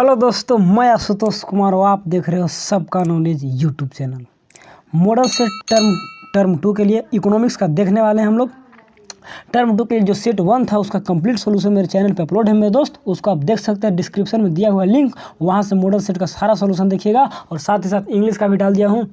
Hello दोस्तों, मैं आशुतोष कुमार और आप देख रहे हो सबका knowledge YouTube channel. Model set term two के लिए इकोनॉमिक्स का देखने वाले हैं हम लोग। टर्म टू के लिए जो सेट वन था उसका कंप्लीट सोल्यूशन मेरे चैनल पे अपलोड है मेरे दोस्त, उसको आप देख सकते हैं। डिस्क्रिप्शन में दिया हुआ लिंक, वहाँ से मॉडल सेट का सारा सोल्यूशन देखिएगा और साथ ही साथ इंग्लिश का भी डाल दिया हूँ।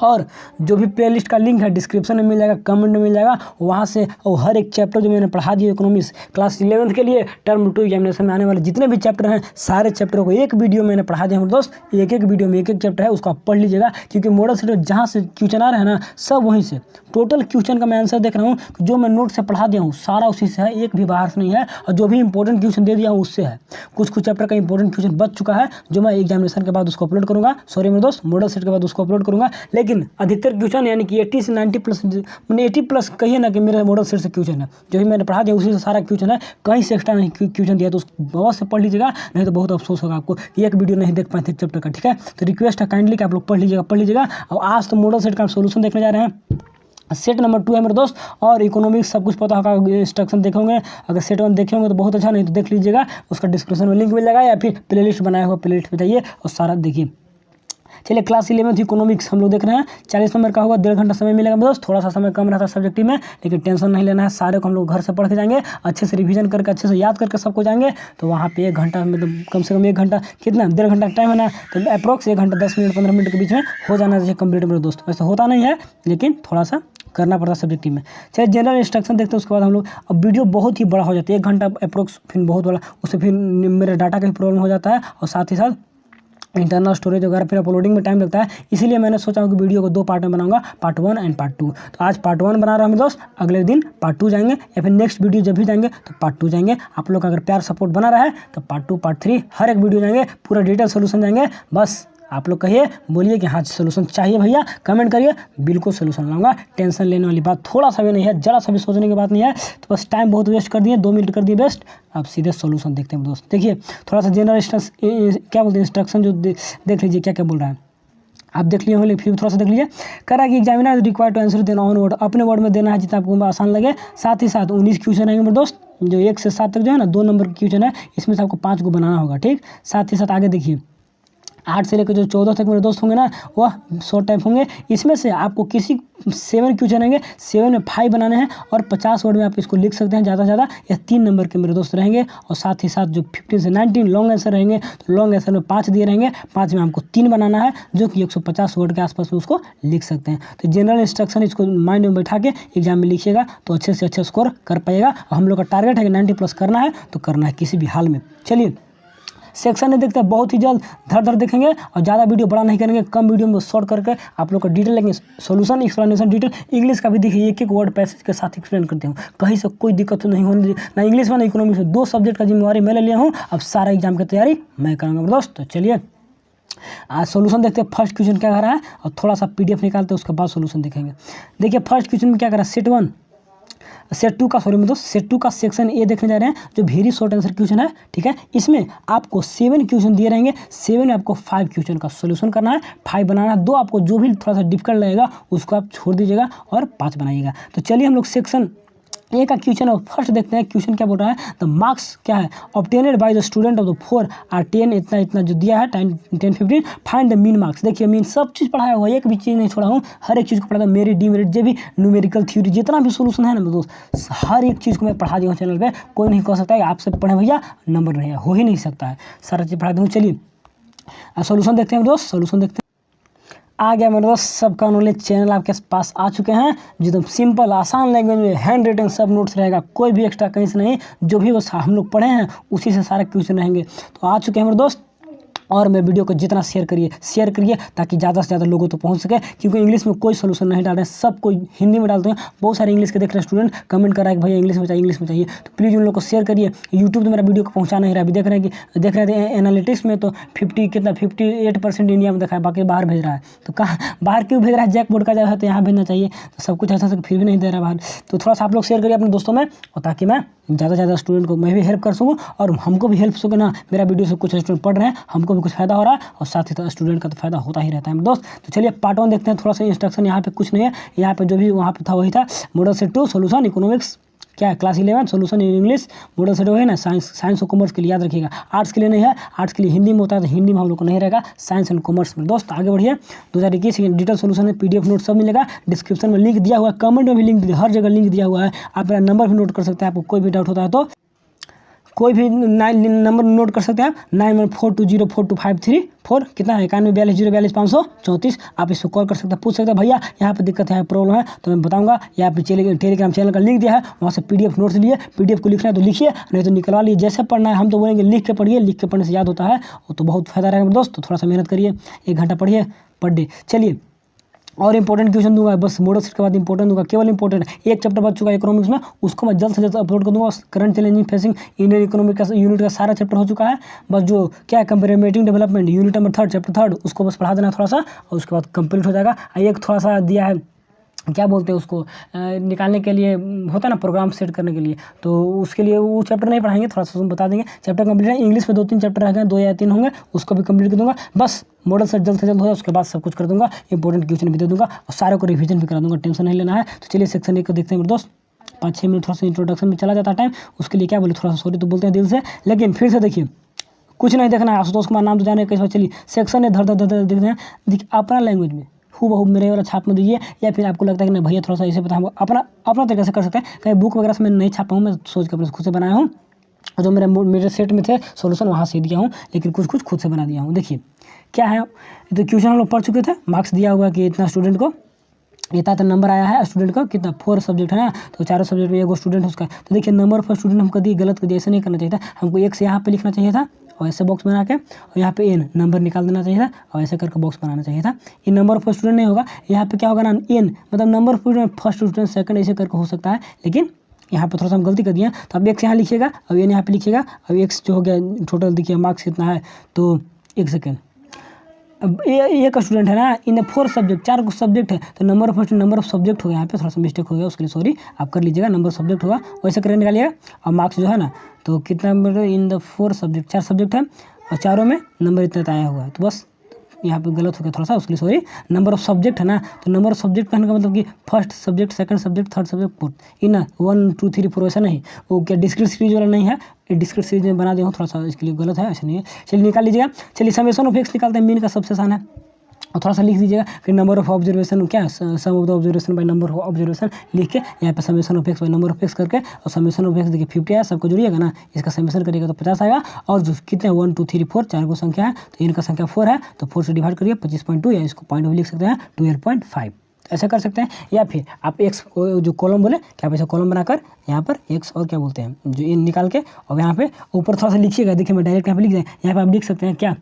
और जो भी प्लेलिस्ट का लिंक है डिस्क्रिप्शन में मिल जाएगा, कमेंट में मिल जाएगा, वहाँ से और हर एक चैप्टर जो मैंने पढ़ा दिया इकोनॉमिक्स क्लास 11th के लिए टर्म टू एग्जामिनेशन में आने वाले जितने भी चैप्टर हैं सारे चैप्टरों को एक वीडियो मैंने पढ़ा दिया हूँ दोस्त। एक एक वीडियो में एक एक चैप्टर है, उसको आप पढ़ लीजिएगा, क्योंकि मॉडल सेट जहाँ से क्वेश्चन आ रहे हैं ना सब वहीं से टोटल क्वेश्चन का मैं आंसर देख रहा हूँ। जो मैं नोट से पढ़ा दिया हूँ सारा उसी से है, एक भी बाहर से नहीं है। और जो भी इंपॉर्टेंट क्वेश्चन दे दिया हूँ उससे है। कुछ चैप्टर का इंपॉर्टेंट क्वेश्चन बच चुका है जो मैं एग्जामिनेशन के बाद उसको अपलोड करूँगा, सॉरी मेरे दोस्त, मॉडल सेट के बाद उसको अपलोड करूँगा। लेकिन अधिकतर क्वेश्चन यानी कि 80 से 90 प्लस, मैंने 80 प्लस कहिए ना कि मेरे मॉडल सेट से क्वेश्चन है। जो भी मैंने पढ़ा दिया उसी से सारा क्वेश्चन है, कहीं से एक्स्ट्रा नहीं क्वेश्चन दिया। तो उस बहुत से पढ़ लीजिएगा, नहीं तो बहुत अफसोस होगा आपको कि एक वीडियो नहीं देख पाए थे चैप्टर का। ठीक है, तो रिक्वेस्ट है काइंडली कि आप लोग पढ़ लीजिएगा। और आज तो मॉडल सेट का सोल्यूशन देखने जा रहे हैं। सेट नंबर 2 है मेरे दोस्त, और इकोनॉमिक्स सब कुछ पता होगा, इंस्ट्रक्शन देखे होंगे। अगर सेट 1 देखे होंगे तो बहुत अच्छा, नहीं तो देख लीजिएगा, उसका डिस्क्रिप्शन में लिंक मिल जाएगा, या फिर प्लेलिस्ट बनाया हुआ प्लेलिस्ट पे जाइए और सारा देखिए। चलिए, क्लास 11th इकोनॉमिक्स हम लोग देख रहे हैं। 40 नंबर का होगा, 1.5 घंटा समय मिलेगा मेरे दोस्त। थोड़ा सा समय कम रहता है सब्जेक्टिव में, लेकिन टेंशन नहीं लेना है, सारे को हम लोग घर से पढ़ के जाएंगे, अच्छे से रिवीजन करके अच्छे से याद करके सबको जाएंगे। तो वहाँ पे 1 घंटा, मतलब कम से कम 1 घंटा, कितना 1.5 घंटा टाइम है ना, तो अप्रोक्स 1 घंटा 10 मिनट 15 मिनट के बीच में हो जाना चाहिए कंप्लीट मेरे दोस्त। वैसे होता नहीं है, लेकिन थोड़ा सा करना पड़ता है सब्जेक्टिव में। चलिए, जनरल इंस्ट्रक्शन देखते हैं, उसके बाद हम लोग। अब वीडियो बहुत ही बड़ा हो जाता है, 1 घंटा अप्रोक्स, फिर बहुत बड़ा, उससे फिर मेरे डाटा का भी प्रॉब्लम हो जाता है, और साथ ही साथ इंटरनल स्टोरेज वगैरह फिर अपलोडिंग में टाइम लगता है। इसीलिए मैंने सोचा हूँ कि वीडियो को 2 पार्ट में बनाऊंगा, पार्ट 1 एंड पार्ट 2। तो आज पार्ट 1 बना रहा हूँ दोस्त, अगले दिन पार्ट 2 जाएंगे, या फिर नेक्स्ट वीडियो जब भी जाएंगे तो पार्ट 2 जाएंगे। आप लोग का अगर प्यार सपोर्ट बना रहा है तो पार्ट 2 पार्ट 3 हर एक वीडियो जाएंगे, पूरा डिटेल सोल्यूशन जाएंगे। बस आप लोग कहिए, बोलिए कि हाँ सोल्यूशन चाहिए भैया, कमेंट करिए, बिल्कुल सोल्यूशन लाऊंगा। टेंशन लेने वाली बात थोड़ा सा भी नहीं है, जरा सा भी सोचने की बात नहीं है। तो बस टाइम बहुत वेस्ट कर दिए, 2 मिनट कर दिए वेस्ट। आप सीधे सोल्यूशन देखते हैं दोस्त। देखिए, थोड़ा सा जनरल क्या बोलते हैं इंस्ट्रक्शन जो देख लीजिए क्या क्या बोल रहा है। आप देख लिए होंगे, फिर थोड़ा सा देख लीजिए। कह रहा है कि एग्जामिनर रिक्वायर्ड टू आंसर देना ऑन वर्ड, अपने वर्ड में देना है जितना आपको आसान लगे। साथ ही साथ 19 क्वेश्चन रहेंगे मेरे दोस्त, जो 1 से 7 तक जो है ना 2 नंबर की क्वेश्चन है, इसमें से आपको 5 को बनाना होगा। ठीक, साथ ही साथ आगे देखिए 8 से लेकर जो 14 तक मेरे दोस्त होंगे ना, वह शॉर्ट टाइप होंगे। इसमें से आपको किसी 7 क्वेश्चन रहेंगे, 7 में 5 बनाने हैं, और 50 वर्ड में आप इसको लिख सकते हैं ज़्यादा से ज़्यादा। यह 3 नंबर के मेरे दोस्त रहेंगे। और साथ ही साथ जो 15 से 19 लॉन्ग आंसर रहेंगे, तो लॉन्ग आंसर में 5 दिए रहेंगे, 5 में हमको 3 बनाना है, जो कि 150 वर्ड के आसपास में उसको लिख सकते हैं। तो जनरल इंस्ट्रक्शन इसको माइंड में बैठा के एग्जाम में लिखिएगा तो अच्छे से अच्छा स्कोर कर पाएगा। और हम लोग का टारगेट है कि 90 प्लस करना है, तो करना है किसी भी हाल में। चलिए, सेक्शन में देखते हैं, बहुत ही जल्द धड़ देखेंगे, और ज़्यादा वीडियो बड़ा नहीं करेंगे, कम वीडियो में शॉर्ट करके आप लोग का डिटेल लेंगे, सोल्यूशन एक्सप्लेनेशन डिटेल। इंग्लिश का भी देखिए, एक एक वर्ड पैसेज के साथ एक्सप्लेन करते हूँ, कहीं से कोई दिक्कत नहीं होनी, ना इंग्लिश में ना इकोनॉमिक्स में। 2 सब्जेक्ट का जिम्मेवारी मैं ले लिया हूँ, अब सारा एग्जाम की तैयारी मैं करूँगा दोस्त। तो चलिए आज सोल्यूशन देखते हैं। फर्स्ट क्वेश्चन क्या कर रहा है, और थोड़ा सा PDF निकालते हैं, उसके बाद सोल्यूशन देखेंगे। देखिए, फर्स्ट क्वेश्चन में क्या कर रहा है, सेट 2 का, सॉरी मतलब सेट 2 का सेक्शन ए देखने जा रहे हैं, जो वेरी शॉर्ट आंसर क्वेश्चन है। ठीक है, इसमें आपको 7 क्वेश्चन दिए रहेंगे, 7 में आपको 5 क्वेश्चन का सोल्यूशन करना है, 5 बनाना है। 2 आपको जो भी थोड़ा सा डिफिकल्ट लगेगा उसको आप छोड़ दीजिएगा और 5 बनाइएगा। तो चलिए हम लोग सेक्शन ए का क्वेश्चन है, फर्स्ट देखते हैं। क्वेश्चन क्या बोल रहा है, द मार्क्स क्या है obtained by the student of the 4 are 10, इतना जो दिया है 10 15, फाइंड द मीन मार्क्स। देखिए, मीन सब चीज़ पढ़ाया हुआ, एक भी चीज़ नहीं छोड़ा हूँ, हर एक चीज़ को पढ़ा था। मेरिट डीमेरिट जो भी न्यूमेरिकल थ्योरी जितना भी सोल्यूशन है ना दोस्त, हर एक चीज़ को मैं पढ़ा दिया हूँ चैनल पे। कोई नहीं कह सकता है आपसे पढ़े भैया नंबर नहीं है, हो ही नहीं सकता है, सारा चीज़ पढ़ा दूँ। चलिए सोल्यूशन देखते हैं दोस्त, सोल्यूशन देखते हैं। आ गया मेरे दोस्त, सबका नॉलेज चैनल आपके पास आ चुके हैं, जो एकदम सिंपल आसान लैंग्वेज में हैंड रिटन सब नोट्स रहेगा, कोई भी एक्स्ट्रा कहीं से नहीं, जो भी बस हम लोग पढ़े हैं उसी से सारे क्वेश्चन रहेंगे। तो आ चुके हैं मेरे दोस्त, और मैं वीडियो को जितना शेयर करिए ताकि ज़्यादा से ज़्यादा लोगों तक पहुंच सके, क्योंकि इंग्लिश में कोई सोल्यूशन नहीं डाल रहे हैं, सब कोई हिंदी में डालते हैं। बहुत सारे इंग्लिश के देख रहे हैं स्टूडेंट, कमेंट कर रहा है कि भैया इंग्लिश में चाहिए, तो प्लीज़ उन लोग को शेयर करिए। यूट्यूब तो मेरा वीडियो को पहुँचा नहीं रहा, अभी देख रहे थे एनालिटिक्स में तो 58% इंडिया में देखा है, बाकी बाहर भेज रहा है। तो कहाँ बाहर क्यों भेज रहा है, जैक बोर्ड का जब है तो यहाँ भेजना चाहिए, तो सब कुछ ऐसा फिर भी नहीं दे रहा बाहर। तो थोड़ा सा आप लोग शेयर करिए अपने दोस्तों में, और ताकि मैं ज़्यादा से ज़्यादा स्टूडेंट को मैं भी हेल्प कर सकूँ, और हमको भी हेल्प सके ना। मेरा वीडियो से कुछ स्टूडेंट पढ़ रहे हैं, हमको भी कुछ फ़ायदा हो रहा है, और साथ ही साथ स्टूडेंट का तो फायदा होता ही रहता है दोस्त। तो चलिए पार्ट 1 देखते हैं। थोड़ा सा इंस्ट्रक्शन यहाँ पे कुछ नहीं है, यहाँ पे जो भी वहाँ पे था वही था। मॉडल सेट 2 सोल्यूशन इकोनॉमिक्स क्या है, class 11 solution in English model set है ना, साइंस और कॉमर्स के लिए याद रखिएगा। आर्ट्स के लिए नहीं है, आर्ट्स के लिए हिंदी में होता है तो हिंदी में हम लोग को नहीं रहेगा, साइंस एंड कॉमर्स में। दोस्त आगे बढ़िए, 2021 डिजिटल सोल्यूशन में PDF नोट सब मिलेगा, डिस्क्रिप्शन में लिंक दिया हुआ है, कमेंट में भी लिंक दिया, हर जगह लिंक दिया हुआ है। आप मेरा नंबर भी नोट कर सकते हैं, आपको कोई भी डाउट होता है तो कोई भी नंबर नोट कर सकते हैं आप, 9142042534 कितना है 9142042534। आप इसको कॉल कर सकते हैं, पूछ सकते हैं भैया यहाँ पे दिक्कत है, प्रॉब्लम है, तो मैं बताऊंगा। यहाँ पे टेलीग्राम चैनल का लिंक दिया है, वहाँ से PDF नोट्स लिए, PDF को लिखना है तो लिखिए, नहीं तो निकलवा लीजिए। जैसे पढ़ना है हम तो बोलेंगे लिख के पढ़िए, लिख के पढ़ने से याद होता है, वो तो बहुत फायदा रहेगा दोस्त। तो थोड़ा सा मेहनत करिए, 1 घंटा पढ़िए पर डे। चलिए और इंपॉर्टेंट क्वेश्चन दूंगा, बस मॉडल सेट के बाद इंपॉर्टेंट दूंगा, केवल इंपॉर्टेंट। एक चैप्टर बच चुका है इकोनॉमिक्स में, उसको मैं जल्द से जल्द अपलोड कर दूंगा। Current challenging facing Indian economic का यूनिट का सारा चैप्टर हो चुका है। बस जो क्या है comparative development unit number 3 chapter 3 उसको बस पढ़ा देना थोड़ा सा, और उसके बाद कंप्लीट हो जाएगा। एक थोड़ा सा दिया है, क्या बोलते हैं उसको, निकालने के लिए होता है ना, प्रोग्राम सेट करने के लिए, तो उसके लिए वो चैप्टर नहीं पढ़ाएंगे, थोड़ा सा बता देंगे। चैप्टर कंप्लीट है, इंग्लिश में 2-3 चैप्टर रह गए, 2 या 3 होंगे, उसको भी कंप्लीट कर दूंगा। बस मॉडल सेट जल्द से जल्द हो जाए, उसके बाद सब कुछ कर दूंगा, इंपॉर्टेंट क्वेश्चन भी दे दूंगा और सारे को रिवीजन भी करा दूंगा, टेंशन नहीं लेना है। तो चलिए सेक्शन 1 को देखते हैं मेरे दोस्त। 5-6 मिनट थोड़ा सा इंट्रोडक्शन में चला जाता है टाइम, उसके लिए क्या बोले, थोड़ा सा सॉरी तो बोलते हैं दिल से, लेकिन फिर से देखिए कुछ नहीं देखना है। आशुतोष कुमार नाम तो जाने कैसे, चलिए सेक्शन धर देखते हैं। देखिए अपना लैंग्वेज में हूबहू मेरे वाला छाप में दीजिए, या फिर आपको लगता है कि नहीं भैया थोड़ा सा ऐसे पता, हम अपना तरीके से कर सकते हैं। कहीं बुक वगैरह से मैं नहीं छापा हूँ, मैं सोच कर अपने खुद से बनाया हूँ। जो मेरे सेट में थे सोल्यूशन वहाँ से दिया हूँ, लेकिन कुछ खुद से बना दिया हूँ। देखिए क्या है, तो क्वेश्चन हम लोग पढ़ चुके थे, मार्क्स दिया हुआ कि इतना स्टूडेंट को, इतना तो नंबर आया है स्टूडेंट का, कितना 4 सब्जेक्ट है ना, तो 4 सब्जेक्ट में 1 स्टूडेंट उसका। तो देखिए नंबर ऑफ स्टूडेंट हमको दी, गलत कर दिया, ऐसे नहीं करना चाहिए था। हमको 1 से यहाँ पे लिखना चाहिए था और ऐसे बॉक्स बना के, और यहाँ पे n नंबर निकाल देना चाहिए था और ऐसे करके बॉक्स बनाना चाहिए था। ये नंबर ऑफ स्टूडेंट नहीं होगा, यहाँ पे क्या होगा ना n, मतलब number of student, first student second ऐसे करके हो सकता है, लेकिन यहाँ पे थोड़ा सा हम गलती कर दिए। तो अब x यहाँ लिखिएगा, अब n यहाँ पे लिखिएगा, अब x जो हो गया टोटल देखिए मार्क्स कितना है, तो 1 सेकेंड। अब एक स्टूडेंट है ना, इन 4 सब्जेक्ट, 4 सब्जेक्ट है, तो नंबर ऑफ सब्जेक्ट हो गया, यहाँ पे थोड़ा सा मिस्टेक हो गया, उसके लिए सॉरी, आप कर लीजिएगा, नंबर ऑफ सब्जेक्ट होगा वैसे करके निकालिएगा। और मार्क्स जो है ना, तो कितना number in the 4 subject, 4 subject है और चारों में नंबर इतना आया हुआ है, तो बस यहाँ पे गलत हो गया थोड़ा सा, उसके लिए सॉरी। नंबर ऑफ सब्जेक्ट है ना, तो नंबर ऑफ सब्जेक्ट कहने का मतलब कि first subject, second subject, third subject, fourth, इन 1 2 3 4 ऐसा नहीं, वो क्या डिस्क्रीट सीरीज वाला नहीं है, डिस्क्रीट सीरीज में बना दिया हूँ, थोड़ा सा इसके लिए गलत है, ऐसा नहीं है। चलिए निकाल लीजिएगा। चलिए समेशन ऑफ एक्स निकालते हैं, मीन का सबसे आसान है, और थोड़ा सा लिख दीजिएगा कि नंबर ऑफ ऑब्जर्वेशन क्या है, sum of the observation by number of observation लिख के यहाँ पे summation of x by number of x करके, और समेशन ऑफ एक्स देखिए 50 आया, सबको जोड़िएगा ना, इसका समेशन करिएगा तो 50 आएगा। और जो कितने 1 2 3 4 4 को संख्या है, तो इनका संख्या 4 है, तो 4 से डिवाइड करिए 25.2, या इसको पॉइंट भी लिख सकते हैं 12.5, ऐसा कर सकते हैं। या फिर आप एक्स को जो कॉलम बोले, क्या आप ऐसा कॉलम बनाकर यहाँ पर एक्स और क्या बोलते हैं जो इन निकाल के, और यहाँ पे ऊपर थोड़ा सा लिखिएगा। देखिए मैं डायरेक्ट यहाँ पे लिख दें, यहाँ पे आप लिख सकते हैं क्या,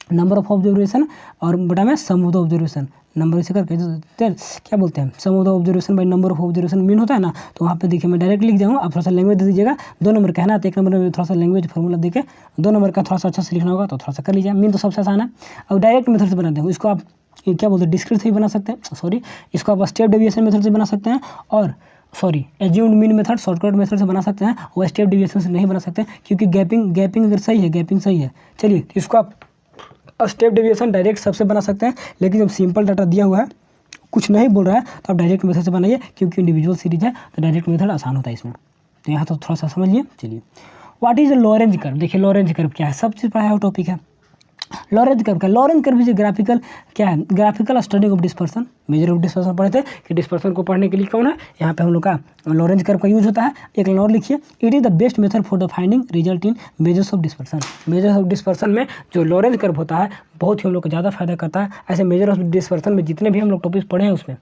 नंबर ऑफ ऑब्जर्वेशन और बटा में sum of the observation, number इसे करके क्या बोलते हैं, sum of the observation by number of observation mean होता है ना, तो वहाँ पे देखिए मैं डायरेक्ट लिख जाऊँगा, आप थोड़ा सा लैंग्वेज दे दीजिएगा। 2 नंबर का है ना, तो 1 नंबर में थोड़ा सा लैंग्वेज फॉर्मूला देके 2 नंबर का थोड़ा सा अच्छा से लिखना होगा, तो थोड़ा सा कर लीजिए। मीन तो सबसे आसान है। अब डायरेक्ट मेथड से बनाते हैं, इसको आप क्या बोलते हैं, डिस्क्रीट से भी बना सकते हैं, सॉरी इसको आप स्टेप डेविएशन मेथड से बना सकते हैं, और sorry assumed mean method shortcut method से बना सकते हैं, वो स्टेप डेविएशन से नहीं बना सकते, क्योंकि गैपिंग अगर सही है, गैपिंग सही है। चलिए इसको आप स्टेप डेविएशन डायरेक्ट सबसे बना सकते हैं, लेकिन जब सिंपल डाटा दिया हुआ है, कुछ नहीं बोल रहा है, तो आप डायरेक्ट मेथड से बनाइए, क्योंकि इंडिविजुअल सीरीज है तो डायरेक्ट मेथड आसान होता है इसमें। तो यहाँ तो थोड़ा सा समझिए। चलिए व्हाट इज लॉरेंज कर्व, देखिए लॉरेंज कर्व क्या है, सब चीज़ पढ़ाया हुआ टॉपिक है। लॉरेंज कर्व का, लॉरेंज कर्व इज ग्राफिकल क्या है, graphical study of dispersion, measure of dispersion पढ़े थे कि डिस्पर्सन को पढ़ने के लिए कौन है, यहाँ पे हम लोग का लॉरेंज कर्व का यूज होता है। एक लाइन और लिखिए, it is the best method for the finding result in measures of dispersion. Measures of dispersion में जो लॉरेंज कर्व होता है बहुत ही हम लोग को ज़्यादा फायदा करता है। ऐसे मेजर ऑफ डिस्पर्सन में जितने भी हम लोग टॉपिक्स पढ़े हैं उसमें,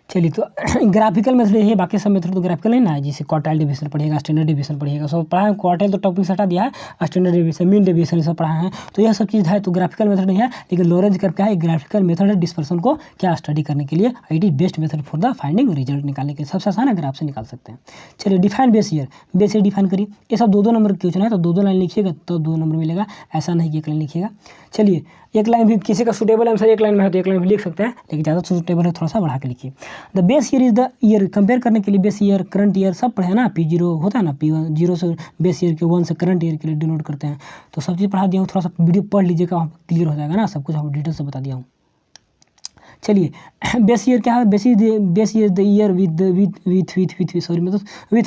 चलिए तो ग्राफिकल मेथड है, बाकी सब मेथड तो ग्राफिकल नहीं ना है, जैसे क्वार्टाइल डिवीजन पढ़िएगा, स्टैंडर्ड डिवीजन पढ़िएगा, सब पढ़ा है। क्वार्टाइल तो टॉपिक हटा दिया है, स्टैंडर्ड डिवीजन, मीन डिवीजन ये सब पढ़ा है, तो यह सब चीज़ है, तो ग्राफिकल मेथड नहीं है। लेकिन लॉरेंज कर्व क्या है, ग्राफिकल मेथड है डिस्पर्सन को क्या स्टडी करने के लिए, it is best method for the finding result निकालने के लिए, सबसे आसान है, ग्राफ से निकाल सकते हैं। चलिए डिफाइन बेस ईयर डिफाइन करिए, ये सब 2-2 नंबर क्वेश्चन है, तो 2-2 लाइन लिखिएगा तो 2 नंबर मिलेगा, ऐसा नहीं कि 1 लाइन लिखिएगा। चलिए एक लाइन भी किसी का सूटेबल आंसर 1 लाइन में है तो 1 लाइन भी लिख सकते हैं, लेकिन ज़्यादा सूटेबल है थोड़ा सा बढ़ा के लिखिए। The base year is the year, compare करने के लिए बेस ईयर, करंट ईयर सब पढ़े हैं ना, P0 होता है ना, P1 0 से बेस ईयर के, 1 से करंट ईयर के लिए डिनोट करते हैं, तो सब चीज़ पढ़ा दिया हूँ। थोड़ा सा वीडियो पढ़ लीजिएगा, वहाँ क्लियर हो जाएगा ना, सब कुछ हम डिटेल से बता दिया हूँ। चलिए बेस ईयर क्या है, base year the year with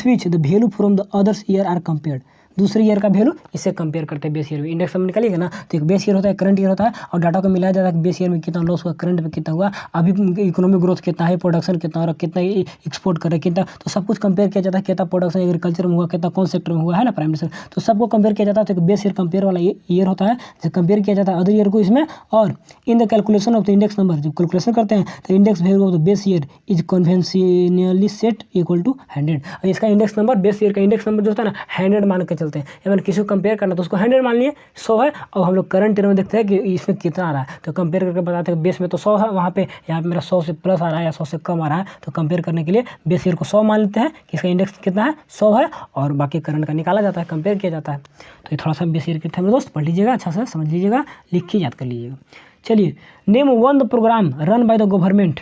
which the value from the others year are compared, दूसरे ईयर का वैल्यू इससे कंपेयर करते हैं बेस ईयर में। इंडेक्स हम निकालिएगा ना तो एक बेस ईयर होता है, करंट ईयर होता है, और डाटा को मिलाया जाता है कि बेस ईयर में कितना लॉस हुआ, करंट में कितना हुआ, अभी इकोनॉमिक ग्रोथ कितना है, प्रोडक्शन कितना और कितना एक्सपोर्ट कर रहे कितना, तो सब कुछ कंपेयर किया जाता है, कितना प्रोडक्शन एग्रीकल्चर में हुआ, कितना कौन सेक्टर में हुआ है ना, प्राइमरी सेक्टर, तो सबको कंपेयर किया जाता है। तो एक बेस ईयर कंपेयर वाला ईयर होता है, जो कंपेयर किया जाता है अदर ईयर को इसमें। और in the calculation of the index number, जब कैलकुलेशन करते हैं तो index value of the base year is conventionally set equal to 100। और इसका इंडेक्स नंबर, बेस ईयर का इंडेक्स नंबर जो होता है ना 100 मान के चलते हैं, या किसी कंपेयर करना तो उसको 100 मान लिए, 100 है। और हम लोग करंट ईयर में देखते हैं कि इसमें कितना आ रहा है, तो कंपेयर करके बताते हैं बेस में तो 100 है, वहाँ पे यहाँ पे मेरा 100 से प्लस आ रहा है या 100 से कम आ रहा है, तो कंपेयर करने के लिए बेस ईयर को 100 मान लेते हैं कि इसका इंडेक्स कितना है, 100 है, और बाकी करंट का निकाला जाता है, कंपेयर किया जाता है। तो ये थोड़ा सा बेस ईयर के थे मेरे दोस्त, पढ़ लीजिएगा, अच्छा से समझ लीजिएगा, लिख के याद कर लीजिएगा। चलिए, name one the program run by the government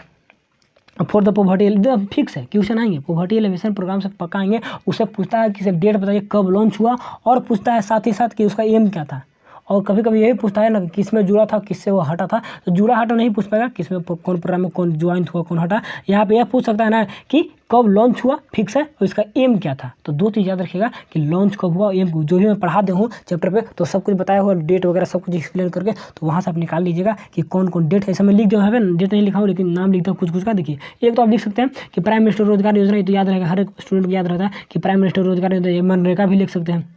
for the poverty, एकदम फिक्स है, क्वेश्चन आएंगे पॉवर्टी एलिवेशन प्रोग्राम से पक्का आएंगे। उससे पूछता है कि डेट बताइए कब लॉन्च हुआ, और पूछता है साथ ही साथ कि उसका एम क्या था, और कभी कभी यही पूछता है ना कि किस में जुड़ा था, किससे वो हटा था, तो जुड़ा हटा नहीं पूछ पाएगा, किस में कौन प्रोग्राम में कौन ज्वाइन हुआ, कौन हटा। यहाँ पे यह पूछ सकता है ना कि कब लॉन्च हुआ, फिक्स है, और इसका एम क्या था। तो दो चीज़ याद रखिएगा कि लॉन्च कब हुआ, एम, जो भी मैं पढ़ा दे हूँ चैप्टर पे तो सब कुछ बताया हुआ, डेट वगैरह सब कुछ एक्सप्लेन करके, तो वहाँ से आप निकाल लीजिएगा कि कौन कौन डेट है। ऐसा मैं लिख दूँ, है डेट नहीं लिखा हूँ लेकिन नाम लिखता हूँ कुछ कुछ का। देखिए, एक तो आप लिख सकते हैं कि प्राइम मिनिस्टर रोजगार योजना, ये तो याद रहेगा, हर एक स्टूडेंट को याद रहता है कि प्राइम मिनिस्टर रोजगार योजना, मनरेगा भी लिख सकते हैं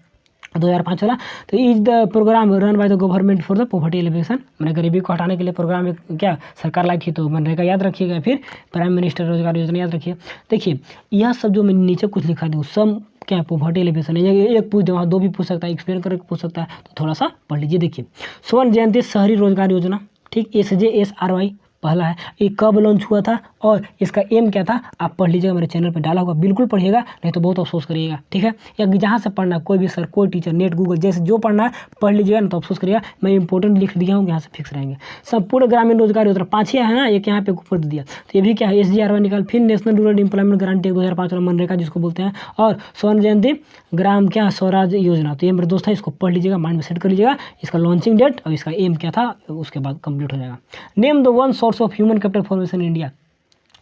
2005 वाला। तो is the program run by the government for the poverty alleviation, मैंने गरीबी को हटाने के लिए प्रोग्राम क्या सरकार लाई थी, तो मनरेगा याद रखिएगा, फिर प्राइम मिनिस्टर रोजगार योजना याद रखिए। देखिए, यह सब जो मैंने नीचे कुछ लिखा दूँ सब क्या पॉवर्टी एलिवेशन है, एक पूछ दे, वहाँ दो भी पूछ सकता है, एक्सप्लेन करके पूछ सकता है, तो थोड़ा सा पढ़ लीजिए। देखिए, स्वर्ण जयंती शहरी रोजगार योजना, ठीक, SJSRY पहला है, ये कब लॉन्च हुआ था और इसका एम क्या था, आप पढ़ लीजिएगा, मेरे चैनल पे डाला होगा, बिल्कुल पढ़िएगा, नहीं तो बहुत अफसोस करिएगा, ठीक है। या जहाँ से पढ़ना, कोई भी सर, कोई टीचर, नेट, गूगल, जैसे जो पढ़ना है पढ़ लीजिएगा, नहीं तो अफसोस करिएगा। मैं इंपॉर्टेंट लिख दिया हूँ, यहाँ से फिक्स रहेंगे। संपूर्ण ग्रामीण रोजगार योजना 5 ही है ना, एक यहाँ पे ऊपर दे दिया, तो ये भी क्या है, SJRY निकाल, फिर नेशनल रूरल एम्प्लॉयमेंट गारंटी 2005 वाला मनरेगा जिसको बोलते हैं, और स्वर्ण जयंती ग्राम क्या स्वराज योजना, तो ये मेरे दोस्त है, इसको पढ़ लीजिएगा, माइंड में सेट कर लीजिएगा, इसका लॉन्चिंग डेट और इसका एम क्या था, उसके बाद कंप्लीट हो जाएगा। Name the one source of human capital formation India,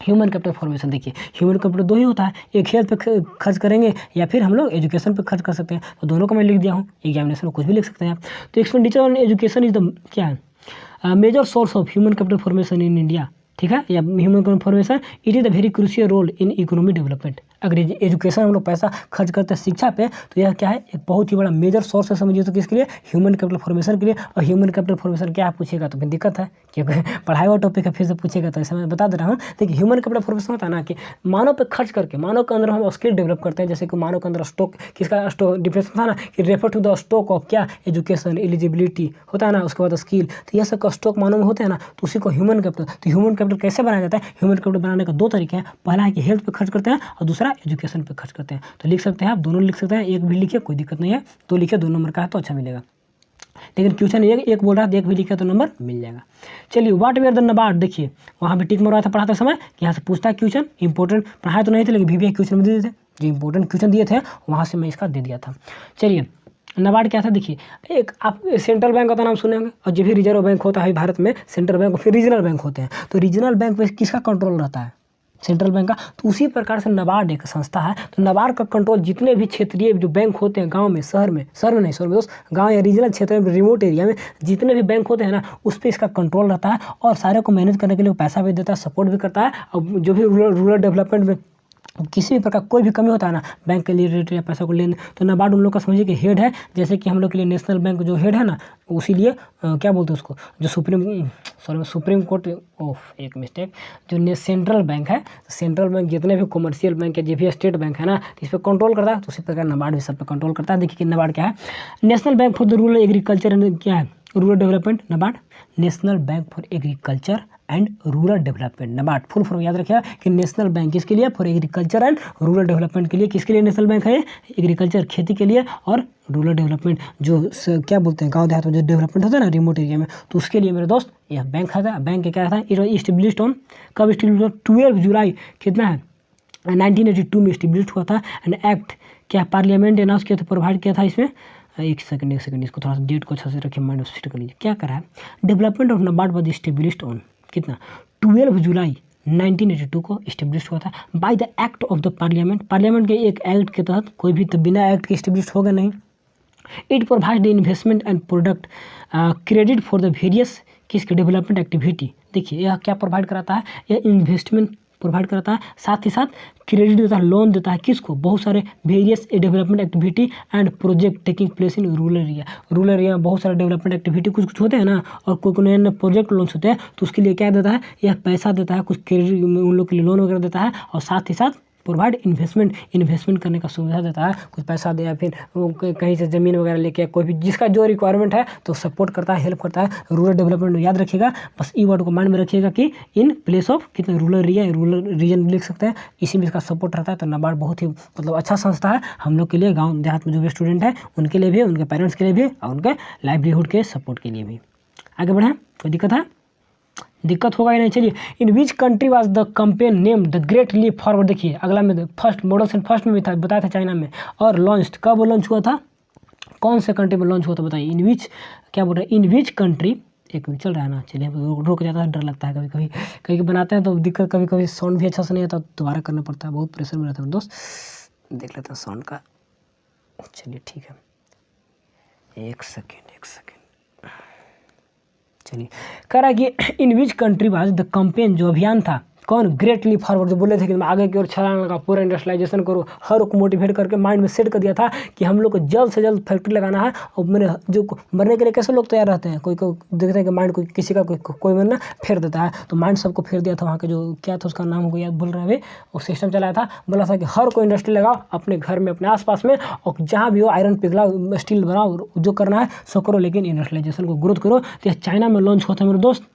human capital formation, देखिए ह्यूमन कैपिटल दो ही होता है, एक हेल्थ पे खर्च करेंगे या फिर हम लोग एजुकेशन पे खर्च कर सकते हैं, तो दोनों को मैं लिख दिया हूँ, एग्जामिनेशन में कुछ भी लिख सकते हैं आप। तो expenditure on education is the क्या है, major source of human capital formation in India, ठीक है, या human capital formation, it is the very crucial role in economic development. अगर एजुकेशन हम लोग पैसा खर्च करते हैं शिक्षा पे, तो यह क्या है, एक बहुत ही बड़ा मेजर सोर्स है, समझिए तो किसके लिए, ह्यूमन कैपिटल फॉर्मेशन के लिए। और ह्यूमन कैपिटल फॉर्मेशन क्या पूछेगा तो फिर दिक्कत है, क्योंकि पढ़ाई हुआ टॉपिक है, फिर से पूछेगा, तो ऐसा मैं बता दे रहा हूँ। देखिए, ह्यूमन कैपिटल फॉर्मेशन होता है ना कि मानव पे खर्च करके, मानव के अंदर हम स्किल डेवलप करते हैं, जैसे कि मानव के अंदर स्टॉक, किसका स्टॉक डिफरेंस था ना कि refer to the stock of क्या, एजुकेशन, एलिजिबिलिटी होता है ना, उसके बाद स्किल, तो यह सब का स्टॉक मानव में होते हैं ना, तो उसी को ह्यूमन कैपिटल। तो ह्यूमन कैपिटल कैसे बनाया जाता है, ह्यूमन कैपिटल बनाने का दो तरीके हैं, पहला है कि हेल्थ पे खर्च करते हैं और दूसरा एजुकेशन पे खर्च करते हैं। तो लिख सकते हैं आप, दोनों लिख सकते हैं, एक भी लिखिए कोई दिक्कत नहीं है, तो लिखिए 2 नंबर का है तो अच्छा मिलेगा, लेकिन क्वेश्चन एक बोल रहा है, एक भी लिखिए तो नंबर मिल जाएगा। चलिए, व्हाट वेयर द नाबार्ड, देखिए वहाँ पे टिक मरवाया था पढ़ाते समय कि यहाँ से पूछता है क्वेश्चन, इंपॉर्टेंट पढ़ाए तो नहीं थे लेकिन भी क्वेश्चन में दे दिए थे, जो इंपॉर्टेंट क्वेश्चन दिए थे वहाँ से मैं इसका दे दिया था। चलिए, नाबार्ड क्या था, देखिए एक आप सेंट्रल बैंक का नाम सुने होंगे, और जो भी रिजर्व बैंक होता है भारत में, सेंट्रल बैंक, फिर रीजनल बैंक होते हैं, तो रीजनल बैंक में किसका कंट्रोल रहता है, सेंट्रल बैंक का। तो उसी प्रकार से नाबार्ड एक संस्था है, तो नाबार्ड का कंट्रोल जितने भी क्षेत्रीय जो बैंक होते हैं गांव में, शहर में दोस्त, गांव या रीजनल क्षेत्र में, रिमोट एरिया में जितने भी बैंक होते हैं ना, उस पर इसका कंट्रोल रहता है, और सारे को मैनेज करने के लिए पैसा भी देता है, सपोर्ट भी करता है, और जो भी रूरल डेवलपमेंट में किसी भी प्रकार कोई भी कमी होता है ना बैंक के लिए रिलेटेड या पैसा को लेने, तो नाबार्ड उन लोग का समझिए कि हेड है, जैसे कि हम लोग के लिए नेशनल बैंक जो हेड है ना, उसी लिए क्या बोलते हैं उसको, जो सुप्रीम कोर्ट, एक मिस्टेक, जो सेंट्रल बैंक है, सेंट्रल बैंक जितने भी कमर्शियल बैंक है, जो भी स्टेट बैंक है ना, तो इस पर कंट्रोल करता है, तो उसी प्रकार नाबार्ड भी सब पे कंट्रोल करता है। देखिए कि नाबार्ड क्या है, national bank for the rural agriculture and क्या है, rural development, NABARD, national bank for agriculture and rural development, NABARD full form याद रखिएगा कि नेशनल बैंक किसके लिए, for agriculture and rural development के लिए, किसके लिए नेशनल बैंक है, एग्रीकल्चर खेती के लिए, और रूरल डेवलपमेंट जो क्या बोलते हैं गांव देहात में जो डेवलपमेंट होता है ना रिमोट एरिया में, तो उसके लिए मेरे दोस्त यह बैंक था। बैंक क्या था, इट वॉज स्टेब्लिश्ड ऑन, कब स्टेब्लिश, 12 जुलाई कितना है 1982 में स्टेब्लिश हुआ था। एंड एक्ट क्या पार्लियामेंट अनाउंस किया था, प्रोवाइड किया था इसमें, एक सेकंड इसको थोड़ा सा डेट को अच्छा से रखिए, माइंड में सेट कर लीजिए, क्या करा है, development of NABARD was established on कितना 12 जुलाई 1982 को इस्टेब्लिश हुआ था by the act of the parliament के एक एक्ट के तहत। कोई भी तो बिना एक्ट के इस्टेब्लिश होगा नहीं। It provide the investment and product credit for the various किसके डेवलपमेंट एक्टिविटी। देखिए यह क्या प्रोवाइड कराता है, यह इन्वेस्टमेंट प्रोवाइड कराता है, साथ ही साथ क्रेडिट देता है, लोन देता है किसको, बहुत सारे various development activity and project taking place in rural area में बहुत सारे डेवलपमेंट एक्टिविटी कुछ होते हैं ना, और कोई नए प्रोजेक्ट लॉन्च होते हैं तो उसके लिए क्या देता है, यह पैसा देता है, कुछ क्रेडिट उन लोग के लिए लोन वगैरह देता है, और साथ ही साथ प्रोवाइड इन्वेस्टमेंट करने का सुविधा देता है, कुछ पैसा दे या फिर कहीं से ज़मीन वगैरह लेके कोई भी जिसका जो रिक्वायरमेंट है तो सपोर्ट करता है, हेल्प करता है। रूरल डेवलपमेंट याद रखिएगा, बस ई वर्ड को माइंड में रखिएगा कि इन प्लेस ऑफ कितने रूरल रीजन लिख सकते हैं, इसी में इसका सपोर्ट रहता है। तो नाबार्ड बहुत ही मतलब अच्छा संस्था है हम लोग के लिए, गाँव देहात में जो भी स्टूडेंट है उनके लिए भी, उनके पेरेंट्स के लिए भी, और उनके लाइवलीहुड के सपोर्ट के लिए भी। आगे बढ़ें, कोई दिक्कत है? दिक्कत होगा ही नहीं। चलिए, in which country was the campaign name the great leap forward. देखिए अगला में फर्स्ट मॉडल फर्स्ट में भी था, बताया था चाइना में, और लॉन्च कब लॉन्च हुआ था, कौन से कंट्री में लॉन्च हुआ था बताइए। इन विच क्या बोल रहे हैं, इन विच कंट्री, एक मिनट चल रहा है ना, चलिए रुक जाता है, डर लगता है कभी कभी बनाते हैं तो दिक्कत, कभी साउंड भी अच्छा से नहीं आता, दोबारा करना पड़ता है, बहुत प्रेशर में रहता है दोस्त। देख लेते हैं साउंड का, चलिए ठीक है, एक सेकेंड चलिए। कह रहा है कि in which country was the campaign, जो अभियान था, कौन, ग्रेट लीप फॉरवर्ड, जो बोले थे कि आगे की ओर छलांग लगा, पूरा इंडस्ट्रियलाइजेशन करो, हर को मोटिवेट करके माइंड में सेट कर दिया था कि हम लोग को जल्द से जल्द फैक्ट्री लगाना है। और मैंने जो मरने के लिए कैसे लोग तैयार रहते हैं, कोई देखते हैं कि माइंड कोई किसी का कोई मरना फेर देता है, तो माइंड सबको फेर दिया था। वहाँ के जो क्या था उसका नाम को याद भूल रहे हैं, वो सिस्टम चलाया था, बोला था कि हर कोई इंडस्ट्री लगाओ अपने घर में, अपने आसपास में, और जहाँ भी हो आयरन पिघलाओ, स्टील बनाओ, जो करना है सो करो, लेकिन इंडस्ट्रियलाइजेशन को ग्रोथ करो। तो यह चाइना में लॉन्च हुआ था मेरे दोस्त,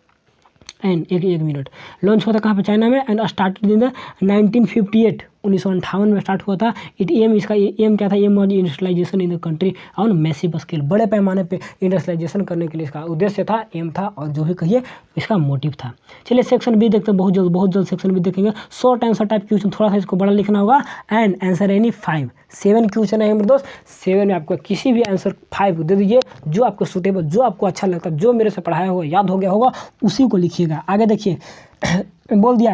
एंड एक मिनट, लॉन्च हुआ था कहाँ पे, चाइना में, एंड स्टार्टेड इन द 1958 1958 में स्टार्ट हुआ था। इसका एम क्या था, aim was industrialisation in the country on massive scale, बड़े पैमाने पे इंडस्ट्रियलाइजेशन करने के लिए इसका उद्देश्य था, एम था, और जो भी कहिए इसका मोटिव था। चलिए सेक्शन बी देखते हैं, बहुत जल्द सेक्शन बी देखेंगे। शॉर्ट आंसर टाइप क्वेश्चन, थोड़ा सा इसको बड़ा लिखना होगा, एंड आंसर एनी 7 क्वेश्चन है मेरे दोस्त। 7 में आपको किसी भी आंसर 5 दे दीजिए, जो आपको सूटेबल, जो आपको अच्छा लगता है, जो मेरे से पढ़ाया हुआ याद हो गया होगा उसी को लिखिएगा। आगे देखिए बोल दिया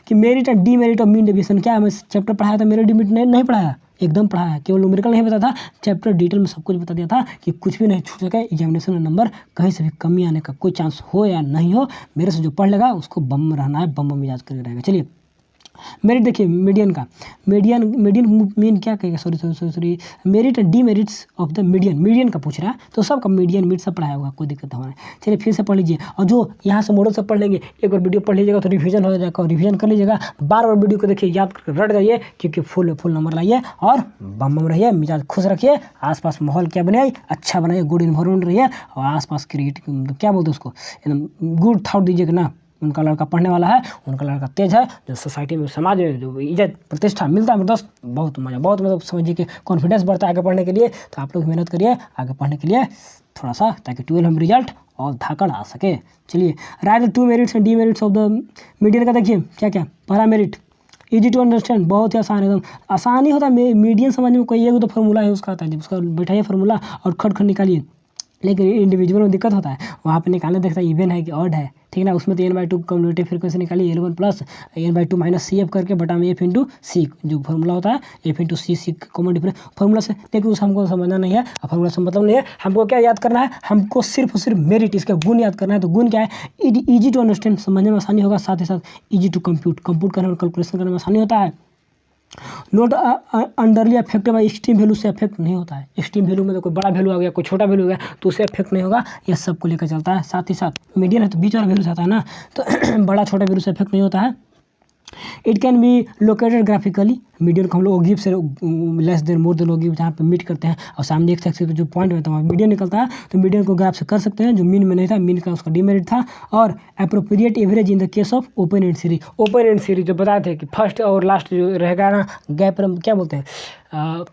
कि merit and demerit of mean deviation, क्या हमें चैप्टर पढ़ाया था, मेरिट डीमेरिट नहीं पढ़ाया, एकदम पढ़ाया, केवल न्यूमेरिकल नहीं बता था, चैप्टर डिटेल में सब कुछ बता दिया था कि कुछ भी नहीं छूट सके, एग्जामिनेशन में नंबर कहीं से भी कमी आने का कोई चांस हो या नहीं हो, मेरे से जो पढ़ लेगा उसको बम रहना है, बम मिजाज करके रहेगा। चलिए मेरिट देखिए, मीडियन का, मीडियन मीन क्या कहेगा, sorry, merit and demerits of the median का पूछ रहा है, तो सबका मीडियन मीट सब पढ़ाया होगा, कोई दिक्कत नहीं है। चलिए फिर से पढ़ लीजिए, और जो यहाँ से मॉडल से पढ़ लेंगे, एक बार वीडियो पढ़ लीजिएगा तो रिवीजन हो जाएगा, रिवीजन कर लीजिएगा, बार वीडियो को देखिए, याद करके रट जाइए, क्योंकि फुल नंबर लाइए, और बम रहिए, मिजाज खुश रखिए, आसपास माहौल क्या बनाइए, अच्छा बनाइए, गुड इन्वायरमेंट रहिए, और आसपास क्रिएट क्या बोलते हैं उसको, एकदम गुड थॉट दीजिएगा ना, उनका लड़का पढ़ने वाला है, उनका लड़का तेज है, जो सोसाइटी में, समाज में जो इज्जत प्रतिष्ठा मिलता है, दोस्त बहुत मजा, बहुत मतलब समझिए कि कॉन्फिडेंस बढ़ता है आगे पढ़ने के लिए। तो आप लोग मेहनत करिए आगे पढ़ने के लिए थोड़ा सा, ताकि 12 में रिजल्ट और धाकड़ आ सके। चलिए right the 2 merits and demerits of the median का देखिए क्या क्या। पहला मेरिट, इजी टू अंडरस्टैंड, बहुत ही आसान, एकदम आसानी होता है मीडियन समझने में, कोई एक तो फार्मूला है उसका आता है, उसका बैठाइए फार्मूला और खट निकालिए। लेकिन इंडिविजुअल में दिक्कत होता है, वहाँ पे निकालने देखता है इवन है कि ऑड है, ठीक ना, उसमें तो n/2 कम्युलेटिव फ्रीक्वेंसी निकालिए, L1 plus n/2 minus CF करके बटा में F/C जो फार्मूला होता है, F/C कॉमन डिफरेंस फार्मूला से, लेकिन उस हमको समझना नहीं है, फार्मूला से मतलब नहीं है, हमको क्या याद करना है, हमको सिर्फ और सिर्फ मेरिट, इसके गुण याद करना है। तो गुण क्या है, ईजी टू अंडरस्टैंड, समझने में आसानी होगा, साथ ही साथ ईजी टू कंप्यूट करने में, कैलकुलेशन करने में आसानी होता है। Not unduly affect by extreme value, से अफेक्ट नहीं होता है, एक्सट्रीम वैल्यू में तो कोई बड़ा वैल्यू आ गया, कोई छोटा वैल्यू आ गया तो उससे अफेक्ट नहीं होगा, यह सबको लेकर चलता है। साथ ही साथ मीडियन है तो बीच वाला वैल्यू से आता है ना, तो बड़ा छोटा वैल्यू से अफेक्ट नहीं होता है। It can be located graphically, median को हम लोग गिव से less than more than give, जहाँ पे मीट करते हैं और सामने एक सेक्शन पे जो पॉइंट होता है वहाँ मीडियन निकलता है, तो मीडियन को ग्राफ से कर सकते हैं, जो मीन में नहीं था, मीन का उसका डीमेरिट था। और appropriate average in the case of open and series जो बताए थे कि फर्स्ट और लास्ट जो रहेगा ना गैप, क्या बोलते हैं,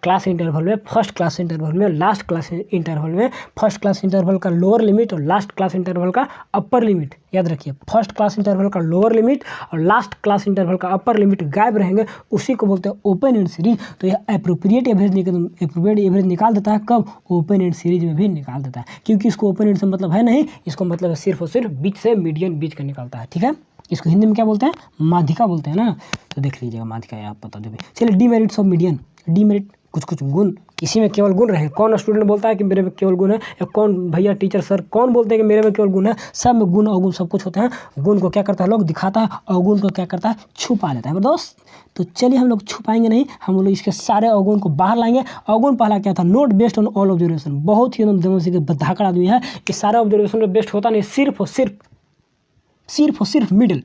क्लास इंटरवल में, फर्स्ट क्लास इंटरवल में, लास्ट क्लास इंटरवल में, फर्स्ट क्लास इंटरवल का लोअर लिमिट और लास्ट क्लास इंटरवल का अपर लिमिट, याद रखिए, फर्स्ट क्लास इंटरवल का लोअर लिमिट और लास्ट क्लास इंटरवल का अपर लिमिट गायब रहेंगे, उसी को बोलते हैं ओपन एंड सीरीज, तो यह एप्रोप्रिएट एवरेज निकाल देता है। कब? ओपन एंड सीरीज में भी निकाल देता है, क्योंकि इसको ओपन एंड से मतलब है नहीं, इसको मतलब है सिर्फ और सिर्फ बीच से मीडियन बीच का निकालता है। ठीक है, इसको हिंदी में क्या बोलते हैं? माध्यिका बोलते हैं ना, तो देख लीजिएगा माध्यिका है, आप बता दो भी। चलिए डीमेरिट्स ऑफ मीडियन। डीमेरिट कुछ गुण, किसी में केवल गुण रहे। कौन स्टूडेंट बोलता है कि मेरे में केवल गुण है, या कौन भैया टीचर सर कौन बोलते हैं कि मेरे में केवल गुण है? सब में गुण अवगुण सब कुछ होते हैं। गुण को क्या करता है लोग दिखाता है, अवगुण को क्या करता है छुपा लेता है दोस्त। तो चलिए हम लोग छुपाएंगे नहीं, हम लोग इसके सारे अवगुण को बाहर लाएंगे। अवगुण पहला क्या था? Note based on all observation. बहुत ही एकदम देवसी के धाकड़ आदमी है, ये सारा ऑब्जर्वेशन में बेस्ट होता नहीं, सिर्फ और सिर्फ मीडियन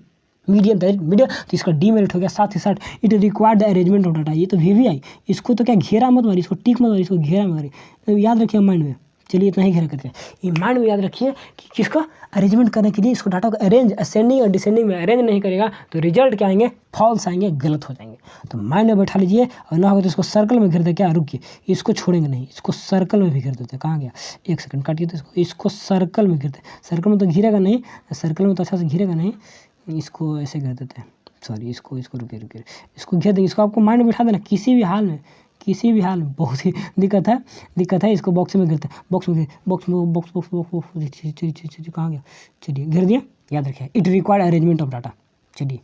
मीडियम, तो इसका डीमेरिट हो गया। साथ ही साथ it required the arrangement of data, ये तो वीवीआई, इसको तो क्या घेरा मत मारी, इसको टिक मत मारी, इसको घेरा मत मारी, तो याद रखिए माइंड में। चलिए इतना ही घेरा करते हैं, ये माइंड में याद रखिए कि किसका अरेंजमेंट करने के लिए इसको डाटा को अरेंज असेंडिंग और डिसेंडिंग में अरेंज नहीं करेगा तो रिजल्ट क्या आएंगे? फॉल्स आएंगे, गलत हो जाएंगे। तो माइंड में बैठा लीजिए, और ना होगा तो इसको सर्कल में घेर दे। क्या? रुकिए, इसको छोड़ेंगे नहीं, इसको सर्कल में भी घेर देते। कहाँ गया? एक सेकंड काटिए, तो इसको सर्कल में घेरते। सर्कल में तो घिरेगा नहीं, सर्कल में तो अच्छा से घिरेगा नहीं, इसको ऐसे घेर देते हैं। सॉरी, इसको रुके इसको घेर देंगे। इसको आपको माइंड में बैठा देना, किसी भी हाल में बहुत ही दिक्कत है। इसको बॉक्स में घेरते हैं, बॉक्स कहाँ गया? चलिए घेर दिया, याद रखिए। It required arrangement of data. चलिए,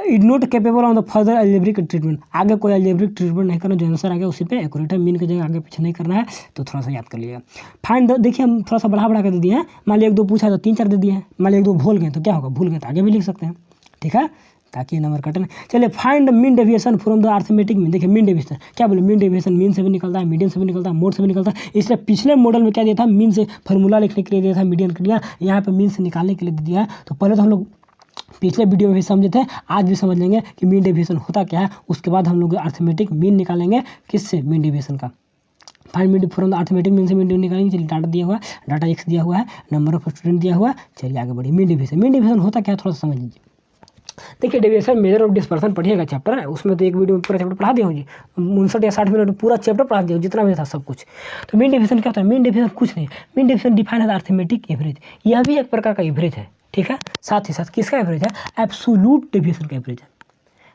it not capable on the further algebraic treatment, आगे कोई अलजेब्रिक ट्रीटमेंट नहीं करना, जो आंसर आ गया उसी पे एक्यूरेट है। मीन की जगह आगे पीछे नहीं करना है, तो थोड़ा सा याद कर लीजिएगा। फाइंड द, देखिए हम थोड़ा सा बढ़ा के दे दिए हैं। मान लिया 1 2 पूछा तो 3 4 दे दिए हैं। मान लिया 1 2 भूल गए तो क्या होगा? भूल गए तो आगे भी लिख सकते हैं। ठीक है, ताकि नंबर कटे ना। चलिए, find mean deviation from the arithmetic mean. देखिए मीन डेविएशन क्या बोले? मीन डेविएशन मीन से भी निकलता है, मीडियन से भी निकलता है, मोड से भी निकलता है। इसलिए पिछले मॉडल में क्या दिया था? मीन से फार्मूला लिखने के लिए दिया था, मीडियन के लिए। यहाँ पे मीन से निकालने के लिए दिया है। तो पहले तो हम लोग पिछले वीडियो में भी समझे थे, आज भी समझ लेंगे कि मीन डेविएशन होता क्या है। उसके बाद हम लोग अर्थमेटिक मीन निकालेंगे, किससे? मीन डेविएशन का। Find mean from the arithmetic mean से मीन निकालेंगे। चलिए, डाटा दिया हुआ है, डाटा x दिया हुआ है, नंबर ऑफ स्टूडेंट दिया हुआ है। चलिए आगे बढ़िए। मीन डेविएशन होता क्या है थोड़ा सा समझ लीजिए। देखिए, डेविएशन मेजर ऑफ डिस्पर्सन पढ़िएगा चैप्टर है, उसमें तो एक वीडियो में पूरा चैप्टर पढ़ा दिया हूँ जी, 59 या 60 मिनट में पूरा चैप्टर पढ़ा दिया जितना भी था सब कुछ। तो मीन डेविएशन क्या होता है? मीन डेविएशन कुछ नहीं, मीन डेविएशन डिफाइन है अर्थमेटिक एवरेज, यह भी एक प्रकार का एवरेज है। ठीक है, साथ ही साथ किसका एवरेज है? एब्सोल्यूट डेविएशन का एवरेज है।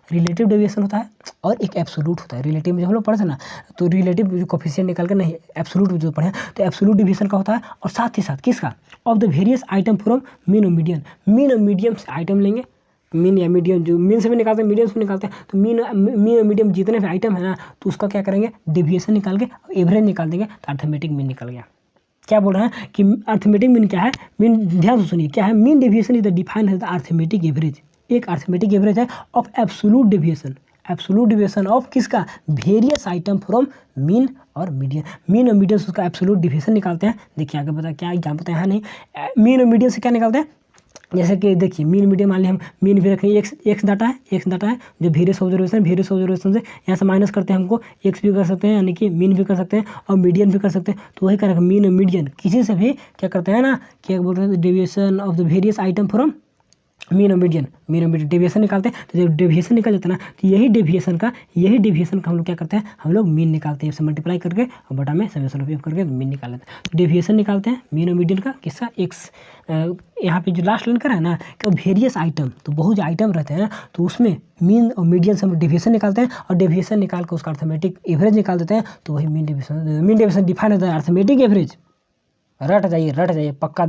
रिलेटिव डेविएशन होता है और एक एब्सोल्यूट होता है। रिलेटिव में जब हम लोग पढ़े थे ना, तो रिलेटिव जो कोफिशिएंट निकाल कर नहीं, एब्सोल्यूट जो पढ़े, तो एब्सोल्यूट डेविएशन का होता है। और साथ ही साथ किसका? Of the various item from mean और मीडियन। मीन और मीडियम से आइटम लेंगे, मीन या मीडियम, जो मीन से भी निकालते हैं मीडियम से भी निकालते हैं। तो मीन और मीडियम जितने भी आइटम है ना, तो उसका क्या करेंगे? डेविएशन निकाल के एवरेज निकाल देंगे, तो अर्थमेटिक मीन निकल गया। क्या बोल रहे हैं कि अर्थमेटिक मीन क्या है? मीन ध्यान से सुनिए क्या है? Mean deviation is the defined as the arithmetic average, एक अर्थमेटिक एवरेज है ऑफ एब्सोल्यूट डेविएशन ऑफ किसका? वेरियस आइटम फ्रॉम मीन और मीडियन। मीन और मीडियन से उसका एब्सोल्यूट डेविएशन निकालते हैं। देखिए आगे बता क्या एग्जाम्पल है, यहाँ नहीं। मीन और मीडियन से क्या निकालते हैं? जैसे कि देखिए, मीन मीडियम मान लिया हम मीन भी रखेंगे, एक्स डाटा है जो वेरियस ऑब्जर्वेशन से यहाँ से माइनस करते हैं, हमको एक्स भी कर सकते हैं, यानी कि मीन भी कर सकते हैं और मीडियन भी कर सकते हैं। तो वही करेगा मीन और मीडियन, किसी से भी क्या करते हैं ना, क्या बोल रहे हैं? Deviation of the various item from mean और मीडियन डेविएशन निकालते हैं। तो जब डेविएशन निकल जाता है ना, तो यही डेविएशन का हम लोग क्या करते हैं? हम लोग मीन निकालते हैं, मल्टीप्लाई करके और बटा में समेशन उपयोग करके मीन निकाल लेते हैं। तो डेविएशन निकालते हैं मीन और मीडियन का, किसका? एक्स। यहाँ पे जो लास्ट लाइन कर है ना कि वेरियस आइटम, तो बहुत जो आइटम रहते हैं तो उसमें मीन और मीडियन से हम डेविएशन निकालते हैं और डेविएशन निकाल के उसका अर्थमेटिक एवरेज निकाल देते हैं। तो वही मीन डेविएशन डिफाइन होता है अर्थमेटिक एवरेज। रट जाइए, पक्का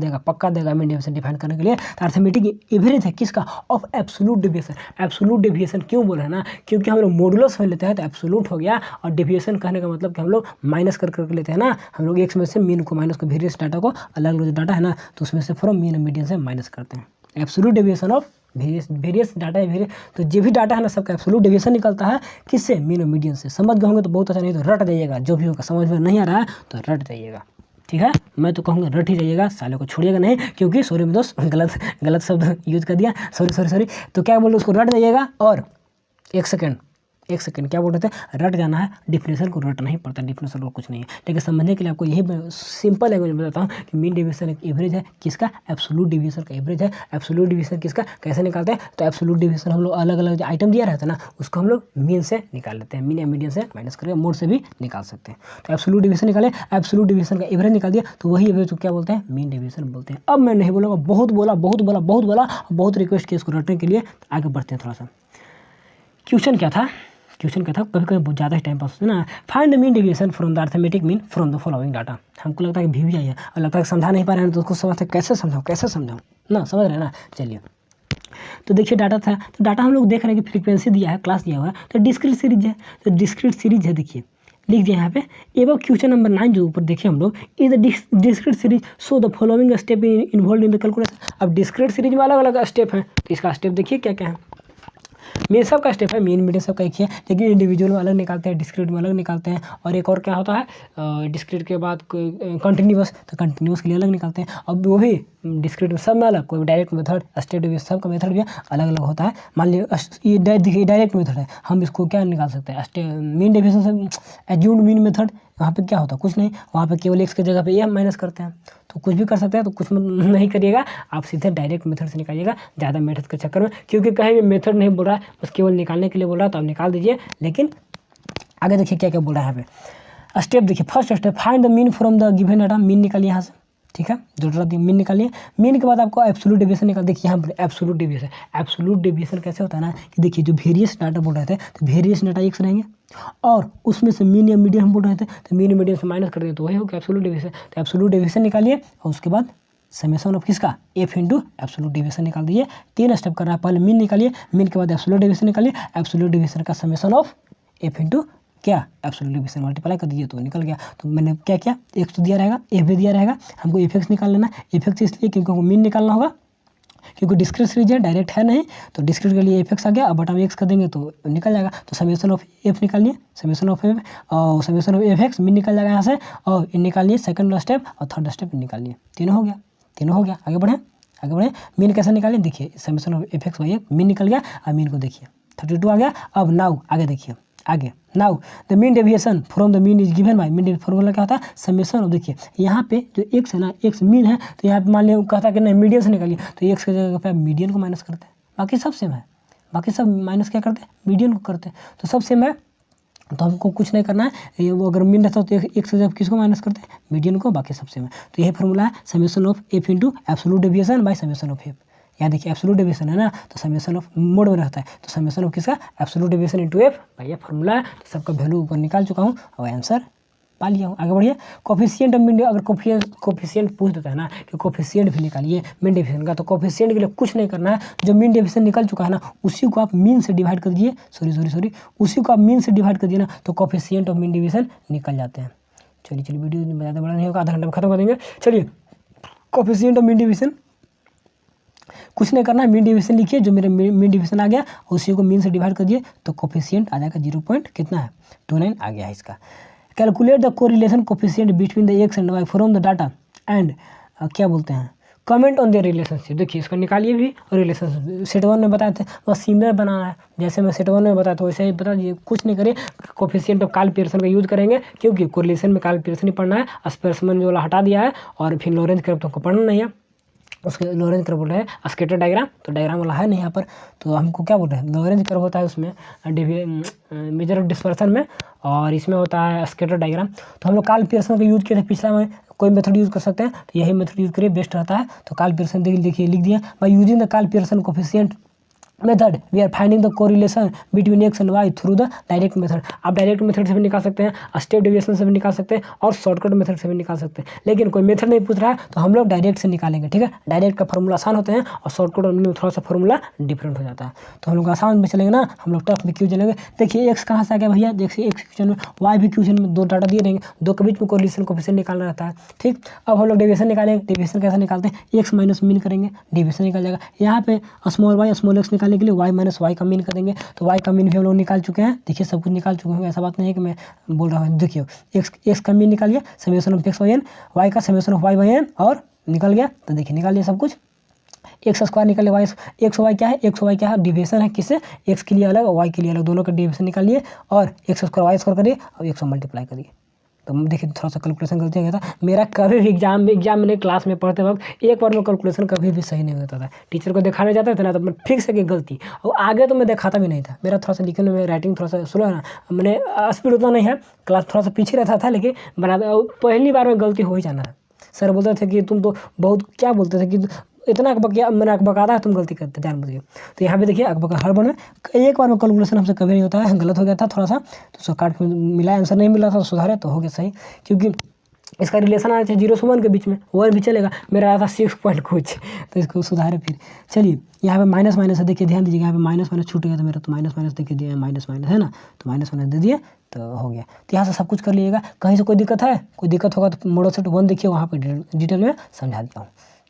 देगा मीन डेविएशन डिफाइन करने के लिए। तो अर्थमेटिक एवरेज है किसका? Of absolute deviation. Absolute deviation क्यों बोल रहे हैं ना, क्योंकि हम लोग मॉडुलस में लेते हैं तो एब्सोल्यूट हो गया, और डेविएशन कहने का मतलब कि हम लोग माइनस करके लेते हैं ना, हम लोग एक्स में से मीन को माइनस को वेरियस डाटा को अलग अलग डाटा है ना, तो उसमें से फ्रॉम मीन और मीडियन से माइनस करते हैं। Absolute deviation of various data है, तो जो भी डाटा है ना सबका एब्सोल्यूट डेविएशन निकलता है किससे? मीन और मीडियन से। समझ गए होंगे तो बहुत अच्छा, नहीं तो रट जाइएगा। जो भी होगा समझ में नहीं आ रहा है तो रट जाइएगा। ठीक है, मैं तो कहूँगा रट ही जाइएगा, सालों को छोड़िएगा नहीं, क्योंकि सॉरी में दोस्त गलत शब्द यूज कर दिया, सॉरी। तो क्या बोलो, उसको रट जाइएगा। और एक सेकंड क्या बोल रहे थे? रट जाना है, डिफिनेशन को रटना ही पड़ता है, डिफिनेशन को कुछ नहीं है। लेकिन समझने के लिए आपको यही सिंपल लैंग्वेज में बताता हूँ कि मीन डेविएशन एक एवरेज है किसका? एब्सोल्यूट डेविएशन का एवरेज है। एब्सोल्यूट डेविएशन किसका? कैसे निकालते हैं? तो एब्सोल्यूट डेविएशन हम लोग अलग अलग जो आइटम दिया रहता है ना, उसको हम लोग मीन से निकाल लेते हैं, मीन या मीडियन से माइनस करके मोड से भी निकाल सकते हैं। तो एब्सोल्यूट डेविएशन निकाले, एब्सोल्यूट डेविएशन का एवरेज निकाल दिया, तो वही एवरेज को क्या बोलते हैं? मीन डेविएशन बोलते हैं। अब मैं नहीं बोलूँगा, बहुत बोला, बहुत रिक्वेस्ट किया इसको रटने के लिए। आगे बढ़ते हैं थोड़ा सा। क्वेश्चन क्या था? क्वेश्चन क्या था, कभी कभी बहुत ज़्यादा टाइम पास होता है ना। Find the mean deviation from the arithmetic mean from the following data. हमको लगता है कि भी आई है और लगता है कि समझा नहीं पा रहे हैं, तो उसको समझते कैसे समझाऊँ ना, समझ रहे हैं ना। चलिए तो देखिए डाटा था, तो डाटा हम लोग देख रहे हैं कि फ्रीक्वेंसी दिया है, क्लास दिया हुआ है, तो डिस्क्रीट सीरीज है, तो डिस्क्रीट सीरीज है। देखिए लिख दिया यहाँ पे एबव क्वेश्चन नंबर 9 जो ऊपर देखिए हम लोग, is the discrete series so the following step involve in the calculation. अब डिस्क्रीट सीरीज में अलग अलग स्टेप है, तो इसका स्टेप देखिए क्या क्या है। मेन सबका स्टेप है, मेन मीडियम सबका एक ही है, लेकिन इंडिविजुअल में अलग निकालते हैं, डिस्क्रीट में अलग निकालते हैं। और एक और क्या होता है, डिस्क्रीट के बाद कंटिन्यूअस, तो कंटिन्यूअस के लिए अलग निकालते हैं। अब वो भी डिस्क्रीट में सब में अलग, कोई डायरेक्ट मेथड, स्टेप डिवीजन, सबका मेथड भी अलग अलग होता है। मान लीजिए ये देखिए डायरेक्ट मेथड है, हम इसको क्या निकाल सकते हैं, मीन डिवीजन से एज्यूम्ड मीन मेथड, वहाँ पे क्या होता है, कुछ नहीं, वहाँ पे केवल एक्स की जगह पे ये हम माइनस करते हैं। तो कुछ भी कर सकते हैं, तो कुछ नहीं करिएगा, आप सीधे डायरेक्ट मेथड से निकालिएगा, ज़्यादा मेथड के चक्कर में, क्योंकि कहीं भी मेथड नहीं बोल रहा है, बस केवल निकालने के लिए बोल रहा है, तो आप निकाल दीजिए। लेकिन आगे देखिए क्या क्या बोल रहा है यहाँ पे। स्टेप देखिए, first step find the mean from the given data, mean निकालिए यहाँ से, ठीक है, जो डाटा मीन निकालिए। मीन के बाद आपको एब्सोल्यूट डेविएशन निकाल, देखिए यहाँ पर एब्सोल्यूट डेविएशन, एब्सोल्यूट डेविएशन कैसे होता है ना, कि देखिए जो वेरियस डाटा बोल रहे थे, तो वेरियस डाटा एक्स रहेंगे, और उसमें से मीन या मीडियम हम बोल रहे थे, तो मीन मीडियम से माइनस कर दें, तो वही होगा एब्सोल्यूट डेविएशन। तो एब्सोल्यूट डेविएशन निकालिए, और उसके बाद समेशन ऑफ किसका, एफ इंटू एब्सोल्यूट डेविएशन निकाल दीजिए। 3 स्टेप कर रहा है, पहले मीन निकालिए, मीन के बाद एब्सोल्यूट डेविएशन निकालिए, एब्सोल्यूट डेविएशन का समेशन ऑफ एफ इंटू क्या, एब्सोल्यूट डेविएशन मल्टीप्लाई कर दीजिए, तो निकल गया। तो मैंने क्या किया, एक्स तो दिया रहेगा, एफ भी दिया रहेगा, हमको एफ एक्स निकाल लेना। एफ एक्स इसलिए क्योंकि हमको मीन निकालना होगा, क्योंकि डिस्क्रीट सीरीज है, डायरेक्ट है नहीं, तो डिस्क्रीट के लिए एफ एक्स आ गया, अब बटा में एक्स कर देंगे तो निकल जाएगा। तो समेशन ऑफ एफ निकालिए, समेशन ऑफ एफ और summation of F x mean निकल जाएगा यहाँ से, और इन निकालिए सेकंड स्टेप और थर्ड स्टेप निकालिए। तीनों हो गया, आगे बढ़े। मीन कैसे निकालिए, देखिए summation of F X Y mean निकल गया, और मीन को देखिए 32 आ गया। अब नाउ आगे देखिए, now the mean deviation from the mean is given by, mean formula क्या होता है, समेशन ऑफ, देखिए यहाँ पे जो एक्स है ना, एक्स मीन है, तो यहाँ पे मान लिया कहता है कि नहीं मीडियन से निकालिए, तो एक्स की जगह पे मीडियन को माइनस करते हैं, बाकी सब सेम है, बाकी सब माइनस क्या करते हैं, मीडियन को करते हैं, तो सब सेम है, तो हमको कुछ नहीं करना है। वो अगर मीन रहता तो एक से जब किसको माइनस करते हैं, मीडियन को, बाकी सब सेम है। तो यही फॉर्मूला है, summation of F into absolute deviation by summation of F. यहाँ देखिए एब्सोल्यूट डेविएशन है ना, तो समेशन ऑफ मोड में रहता है, तो समेशन ऑफ किसका, एब्सोल्यूट डेविएशन इंटू एफ, भाई ये फॉर्मूला है। तो सबका वैल्यू ऊपर निकाल चुका हूँ और आंसर पा लिया हूँ। आगे बढ़िए, कोफिशिएंट ऑफ मीन, अगर कोफिशिएंट पूछ देता है ना कि कोफिशिएंट भी निकालिए मीन डेविएशन का, तो कोफिशिएंट के लिए कुछ नहीं करना है, जो मीन डेविएशन निकल चुका है ना, उसी को आप मीन से डिवाइड कर दीजिए, उसी को आप मीन से डिवाइड कर दिए ना, तो कोफिशिएंट ऑफ मीन डेविएशन निकल जाते हैं। चलिए वीडियो ज़्यादा बड़ा नहीं होगा, आधा घंटा में खत्म कर देंगे। चलिए कोफिशिएंट ऑफ मीन डेविएशन कुछ नहीं करना है, मीन डिवीजन लिखिए, जो मेरे मीन डिवीजन आ गया उसी को मीन से डिवाइड कर दिए, तो कोफिशिएंट आ जाएगा 0. कितना है 29 आ गया है इसका। Calculate the correlation coefficient between the X and Y from the data and क्या बोलते हैं, कमेंट ऑन द रिलेशनशिप। देखिए इसका निकालिए भी, और रिलेशनशिप सेट 1 में बताए थे, बस सिमिलर बनाना है, जैसे मैं सेट 1 में बताया था वैसे ही बता दीजिए, कुछ नहीं करिए। कोफिशिएंट ऑफ कार्ल पियर्सन का यूज करेंगे, क्योंकि कोरिलेशन में कार्ल पियर्सन ही पढ़ना है, स्पेसमैन जो हटा दिया है, और फिर लॉरेंज कर्व तो हमको पढ़ना नहीं है, उसके लॉरेंज कर्व बोल रहे हैं स्कैटर डायग्राम, तो डायग्राम वाला है नहीं यहाँ पर, तो हमको क्या बोल रहे हैं, लॉरेंज कर्व होता है उसमें मेजर ऑफ डिस्पर्सन में, और इसमें होता है स्कैटर डायग्राम। तो हम लोग कार्ल पियर्सन का यूज़ किए थे पिछला में, कोई मेथड यूज़ कर सकते हैं, तो यही मेथड यूज़ करिए, बेस्ट रहता है। तो कार्ल पियर्सन देखिए लिख दिया, by using the Karl Pearson coefficient method we are finding the correlation between X and Y through the direct method. आप डायरेक्ट मेथड से भी निकाल सकते हैं, स्टेप डेविएशन से भी निकाल सकते हैं, और शॉर्टकट मेथड से भी निकाल सकते हैं, लेकिन कोई मेथड नहीं पूछ रहा है तो हम लोग डायरेक्ट से निकालेंगे, ठीक है। डायरेक्ट का फॉर्मूला आसान होते हैं, और शॉर्टकट में थोड़ा सा फॉर्मूला डिफरेंट हो जाता है, तो हम लोग आसान में चलेंगे ना, हम लोग टफ में क्यों चलेंगे। देखिए एक्स कहाँ से आ गया भैया, देखिए एक्स क्वेश्चन में, वाई भी क्वेश्चन में, 2 डाटा दिए रहेंगे, 2 के बीच में कोरिलेशन कोफिशिएंट निकालना रहता है, ठीक। अब हम लोग डेविएशन निकालेंगे, डेविएशन कैसे निकालते हैं, एक्स माइनस मीन करेंगे, डेविएशन निकल जाएगा। यहाँ पे स्मॉल वाई स्मॉल एक्स निकालने के लिए वाई माइनस वाई का मीन करेंगे, तो वाई का मीन भी हम लोग निकाल चुके हैं, देखिए सब कुछ निकाल चुके हैं, ऐसा बात नहीं है कि मैं बोल रहा हूँ। देखिए एक्स का मीन निकालिए, summation of x by n, y का summation of y by n, और निकल गया, तो देखिए निकाल लिया सब कुछ। एक्स स्क्वायर निकल लिया, वाई एक्स वाई क्या है, डिविएशन है किससे, एक्स के लिए अलग और वाई के लिए अलग, दोनों का डिविएशन निकालिए, और एक्स स्क्वायर वाई स्क्वायर करिए, और 100 मल्टीप्लाई करिए। तो देखिए थोड़ा सा कैलकुलेशन गलती हो गया था मेरा, कभी भी एग्जाम में क्लास में पढ़ते वक्त एक बार में कैलकुलेशन कभी भी सही नहीं होता था, टीचर को दिखाने जाते थे ना, तो मैं फिक्स है कि गलती, और आगे तो मैं दिखाता भी नहीं था, मेरा थोड़ा सा लिखने में राइटिंग थोड़ा सा स्लो है ना, मैंने स्पीड उतना नहीं है, क्लास थोड़ा सा पीछे रहता था, लेकिन बना पहली बार में गलती हो ही जाना है। सर बोलते थे कि तुम तो बहुत क्या बोलते थे कि इतना अकबकिया मैंने अकबकाता है, तुम गलती करते जान बुझ। तो यहाँ पे देखिए अकबका हर बार में एक बार में कैलकुलेशन हमसे कभी नहीं होता है, गलत हो गया था थोड़ा सा, तो उसका काट मिला, आंसर नहीं मिला था तो सुधारे तो हो गया सही, क्योंकि इसका रिलेशन आया था 0 से 1 के बीच में, 1 भी चलेगा, मेरा आया था 6 पॉइंट कुछ, तो इसको सुधारे फिर। चलिए यहाँ पे माइनस माइनस है, देखिए ध्यान दीजिएगा, यहाँ पे माइनस माइनस छूट गया था मेरा, तो माइनस माइनस देखिए दिया, माइनस माइनस है ना, तो माइनस माइनस दे दिए तो हो गया। तो यहाँ से सब कुछ कर लीजिएगा, कहीं से कोई दिक्कत है, कोई दिक्कत होगा तो मॉडल सेट 1 देखिए, वहाँ पर डिटेल में समझा देता हूँ।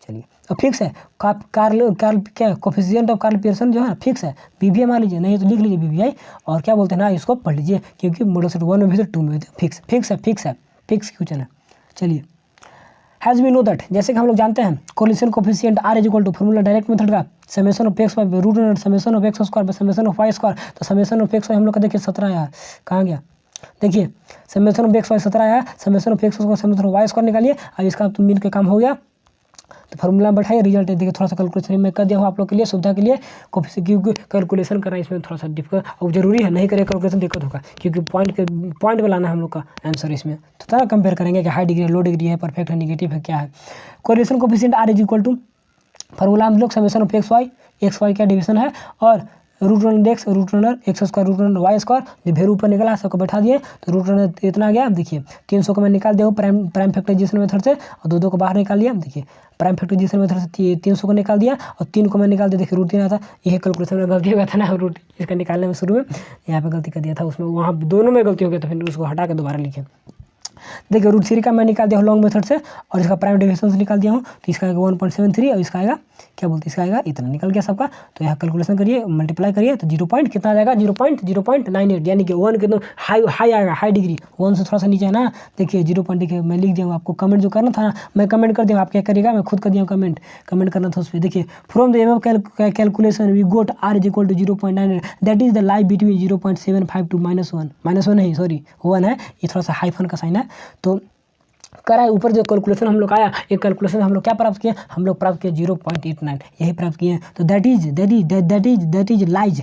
चलिए अब फिक्स है कार्ल क्या कोफिशिएंट ऑफ कार्ल पियर्सन जो है फिक्स है, बीबीआई मान लीजिए, नहीं तो लिख लीजिए बीबीआई, और क्या बोलते हैं ना इसको पढ़ लीजिए, क्योंकि मॉडल सेट 1 में भी तो 2 में भी फिक्स फिक्स क्वेश्चन है। चलिए हैज़ वी नो दैट, जैसे कि हम लोग जानते हैं correlation coefficient are is equal to formula direct method का summation of x y root under summation of x square summation of Y square, तो समेशन ऑफ एक्स वाई हम लोग का देखिए 17 आया, कहाँ गया, देखिए समेशन ऑफ एक्स वाई 17 आया, summation of x square summation of Y square निकालिए, अब इसका तो मिल के काम हो गया, तो फॉर्मूला बैठाइए, रिजल्ट देखिए, थोड़ा सा कैलकुलेशन मैं कर दिया हूँ आप लोग के लिए सुविधा के लिए, क्योंकि कैलकुलेशन करना इसमें थोड़ा सा डिफिकल्ट और जरूरी है, नहीं करें कैलकुलेशन दिक्कत होगा, क्योंकि पॉइंट में लाना है हम लोग का आंसर इसमें, तो थोड़ा कंपेयर करेंगे कि हाई डिग्री है, लो डिग्री है, परफेक्ट है, निगेटिव है, क्या है। Correlation coefficient are is equal to formula हम लोग समेशन ऑफ एक्स वाई का डिवीजन है, और root under X square root under Y square, जो वैल्यू ऊपर निकला सबको बैठा दिए, तो रूट अंडर इतना आ गया, अब देखिए 300 को मैं निकाल दिया हूँ प्राइम फैक्टराइजेशन मेथड से, और दो को बाहर निकाल लिया, देखिए प्राइम फैक्टराइजेशन मेथड से 300 को निकाल दिया, और 3 को मैं निकाल दिया, देखिए रूट 3 आता, यही कैलकुलेशन में गलती हो गया था ना, रूट इसका निकालने में शुरू में यहाँ पे गलती कर दिया था, उसमें वहाँ दोनों में गलती हो गया, तो फिर उसको हटा के दोबारा लिखे। देखिए रूट 3 का मैं निकाल दिया हूँ लॉन्ग मेथड से, और इसका प्राइम डेविएशन से निकाल दिया हूँ, तो इसका आएगा 1.73, और इसका आएगा क्या बोलते हैं, इसका आएगा इतना, निकल गया सबका। तो यहाँ कैलकुलेशन करिए, मल्टीप्लाई करिए, तो 0 पॉइंट कितना आ जाएगा, 0.98, यानी कि 1 कितना हाई आएगा, हाई डिग्री, 1 से थोड़ा सा नीचे है ना, देखिए 0 पॉइंट, देखिए मैं लिख दिया आपको, कमेंट जो करना था ना मैं कमेंट कर दिया, आप क्या करिएगा, मैं खुद कर दिया कमेंट करना था उस पर। देखिए from the above calculation we got R is equal to 0.98, that is the lie between 0.75 to -1 नहीं सॉरी 1 है, ये थोड़ा सा हाइफन का साइन है, तो करा है ऊपर जो कैलकुलेशन हम लोग आया, ये कैलकुलेशन हम लोग क्या प्राप्त किए, हम लोग प्राप्त किए 0.89, यही प्राप्त किए। तो दैट इज लाइज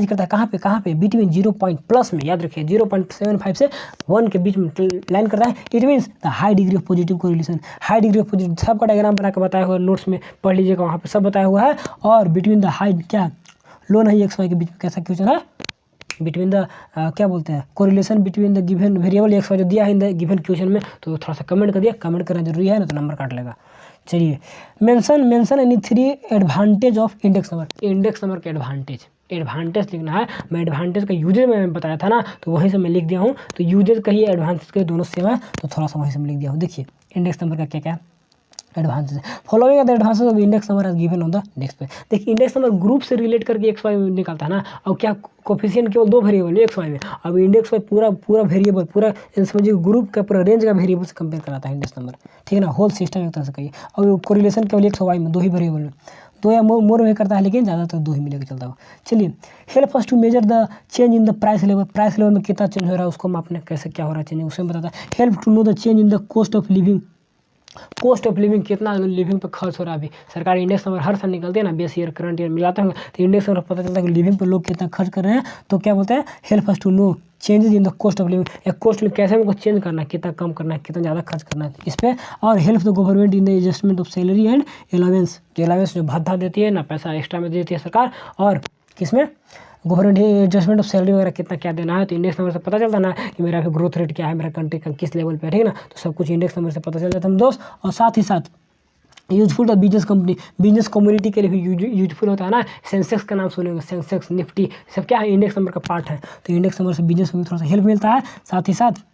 करता है कहाँ पे बिटवीन 0 पॉइंट प्लस में, याद रखिए 0.75 से 1 के बीच में लाइन करता है, it means the high degree of positive correlation, high degree of positive, सबका डायग्राम बना के बताया हुआ नोट्स में पढ़ लीजिएगा, वहाँ पे सब बताया हुआ है। और बिटवीन द हाई क्या लो नहीं एक्स वाई के बीच में कैसा क्वेश्चन है, बिटवीन द क्या बोलते हैं correlation between the given variable X Y जो दिया है इन द गिवन क्वेश्चन में, तो थोड़ा सा कमेंट कर दिया, कमेंट करना जरूरी है ना, तो नंबर काट लेगा। चलिए mention any 3 advantage of index number के एडवांटेज लिखना है, मैं एडवांटेज का यूजेज में बताया था ना, तो वहीं से मैं लिख दिया हूँ, तो यूजेज का ही एडवांटेज के दोनों सेम है, तो थोड़ा सा वहीं से मैं लिख दिया हूँ। देखिए इंडेक्स नंबर का क्या क्या advances, following the advances of index number as given on the next page. देखिए इंडेक्स नंबर ग्रुप से रिलेट करके एक्स वाई निकालता है ना, और क्या कोफिशिएंट केवल 2 वेरिएबल एक्स वाई में, अब इंडेक्स वाई पूरा वेरिएबल पूरा समझिए ग्रुप का पूरा रेंज का वेरिएबल से कंपेयर कराता है इंडेक्स नंबर, ठीक है ना, होल सिस्टम एक तरह से कहिए, और कोरिलेशन केवल एक्स वाई में 2 ही वेरिएबल में, 2 या मोर में करता है, लेकिन ज़्यादातर 2 ही मिलेकर चलता है। चलिए help us to measure the change in the price level में कितना चेंज हो रहा है उसको मापने, कैसे क्या हो रहा है चेंज उसमें बताता है। Help to know the change in the cost of living कितना लिविंग पे खर्च हो रहा है, अभी सरकार इंडेक्स नंबर हर साल निकलते हैं ना, बेस ईयर करंट ईयर मिलाते हैं, तो इंडेक्स नंबर पता चलता है कि लिविंग पे लोग कितना खर्च कर रहे हैं, तो क्या बोलते हैं help us to know changes in the cost of living, या कॉस्ट कैसे हमको चेंज करना है, कितना कम करना है, कितना ज़्यादा खर्च करना है इस पर। और help the government in the adjustment of salary and allowance, जो भत्ता देती है ना, पैसा एक्स्ट्रा में देती है सरकार, और किसमें गवर्नमेंट एडजस्टमेंट ऑफ सैलरी वगैरह कितना क्या देना है, तो इंडेक्स नंबर से पता चलता ना कि मेरा अभी ग्रोथ रेट क्या है, मेरा कंट्री का किस लेवल पे है, ठीक है ना, तो सब कुछ इंडेक्स नंबर से पता चल जाता है दोस्त। और साथ ही साथ यूजफुल द बिजनेस कम्युनिटी के लिए भी यूजफुल होता है ना, सेंसेक्स का नाम सुनेंगे, सेंसेक्स निफ्टी सब क्या है इंडेक्स नंबर का पार्ट है, तो इंडेक्स नंबर से बिजनेस में भी थोड़ा सा हेल्प मिलता है। साथ ही साथ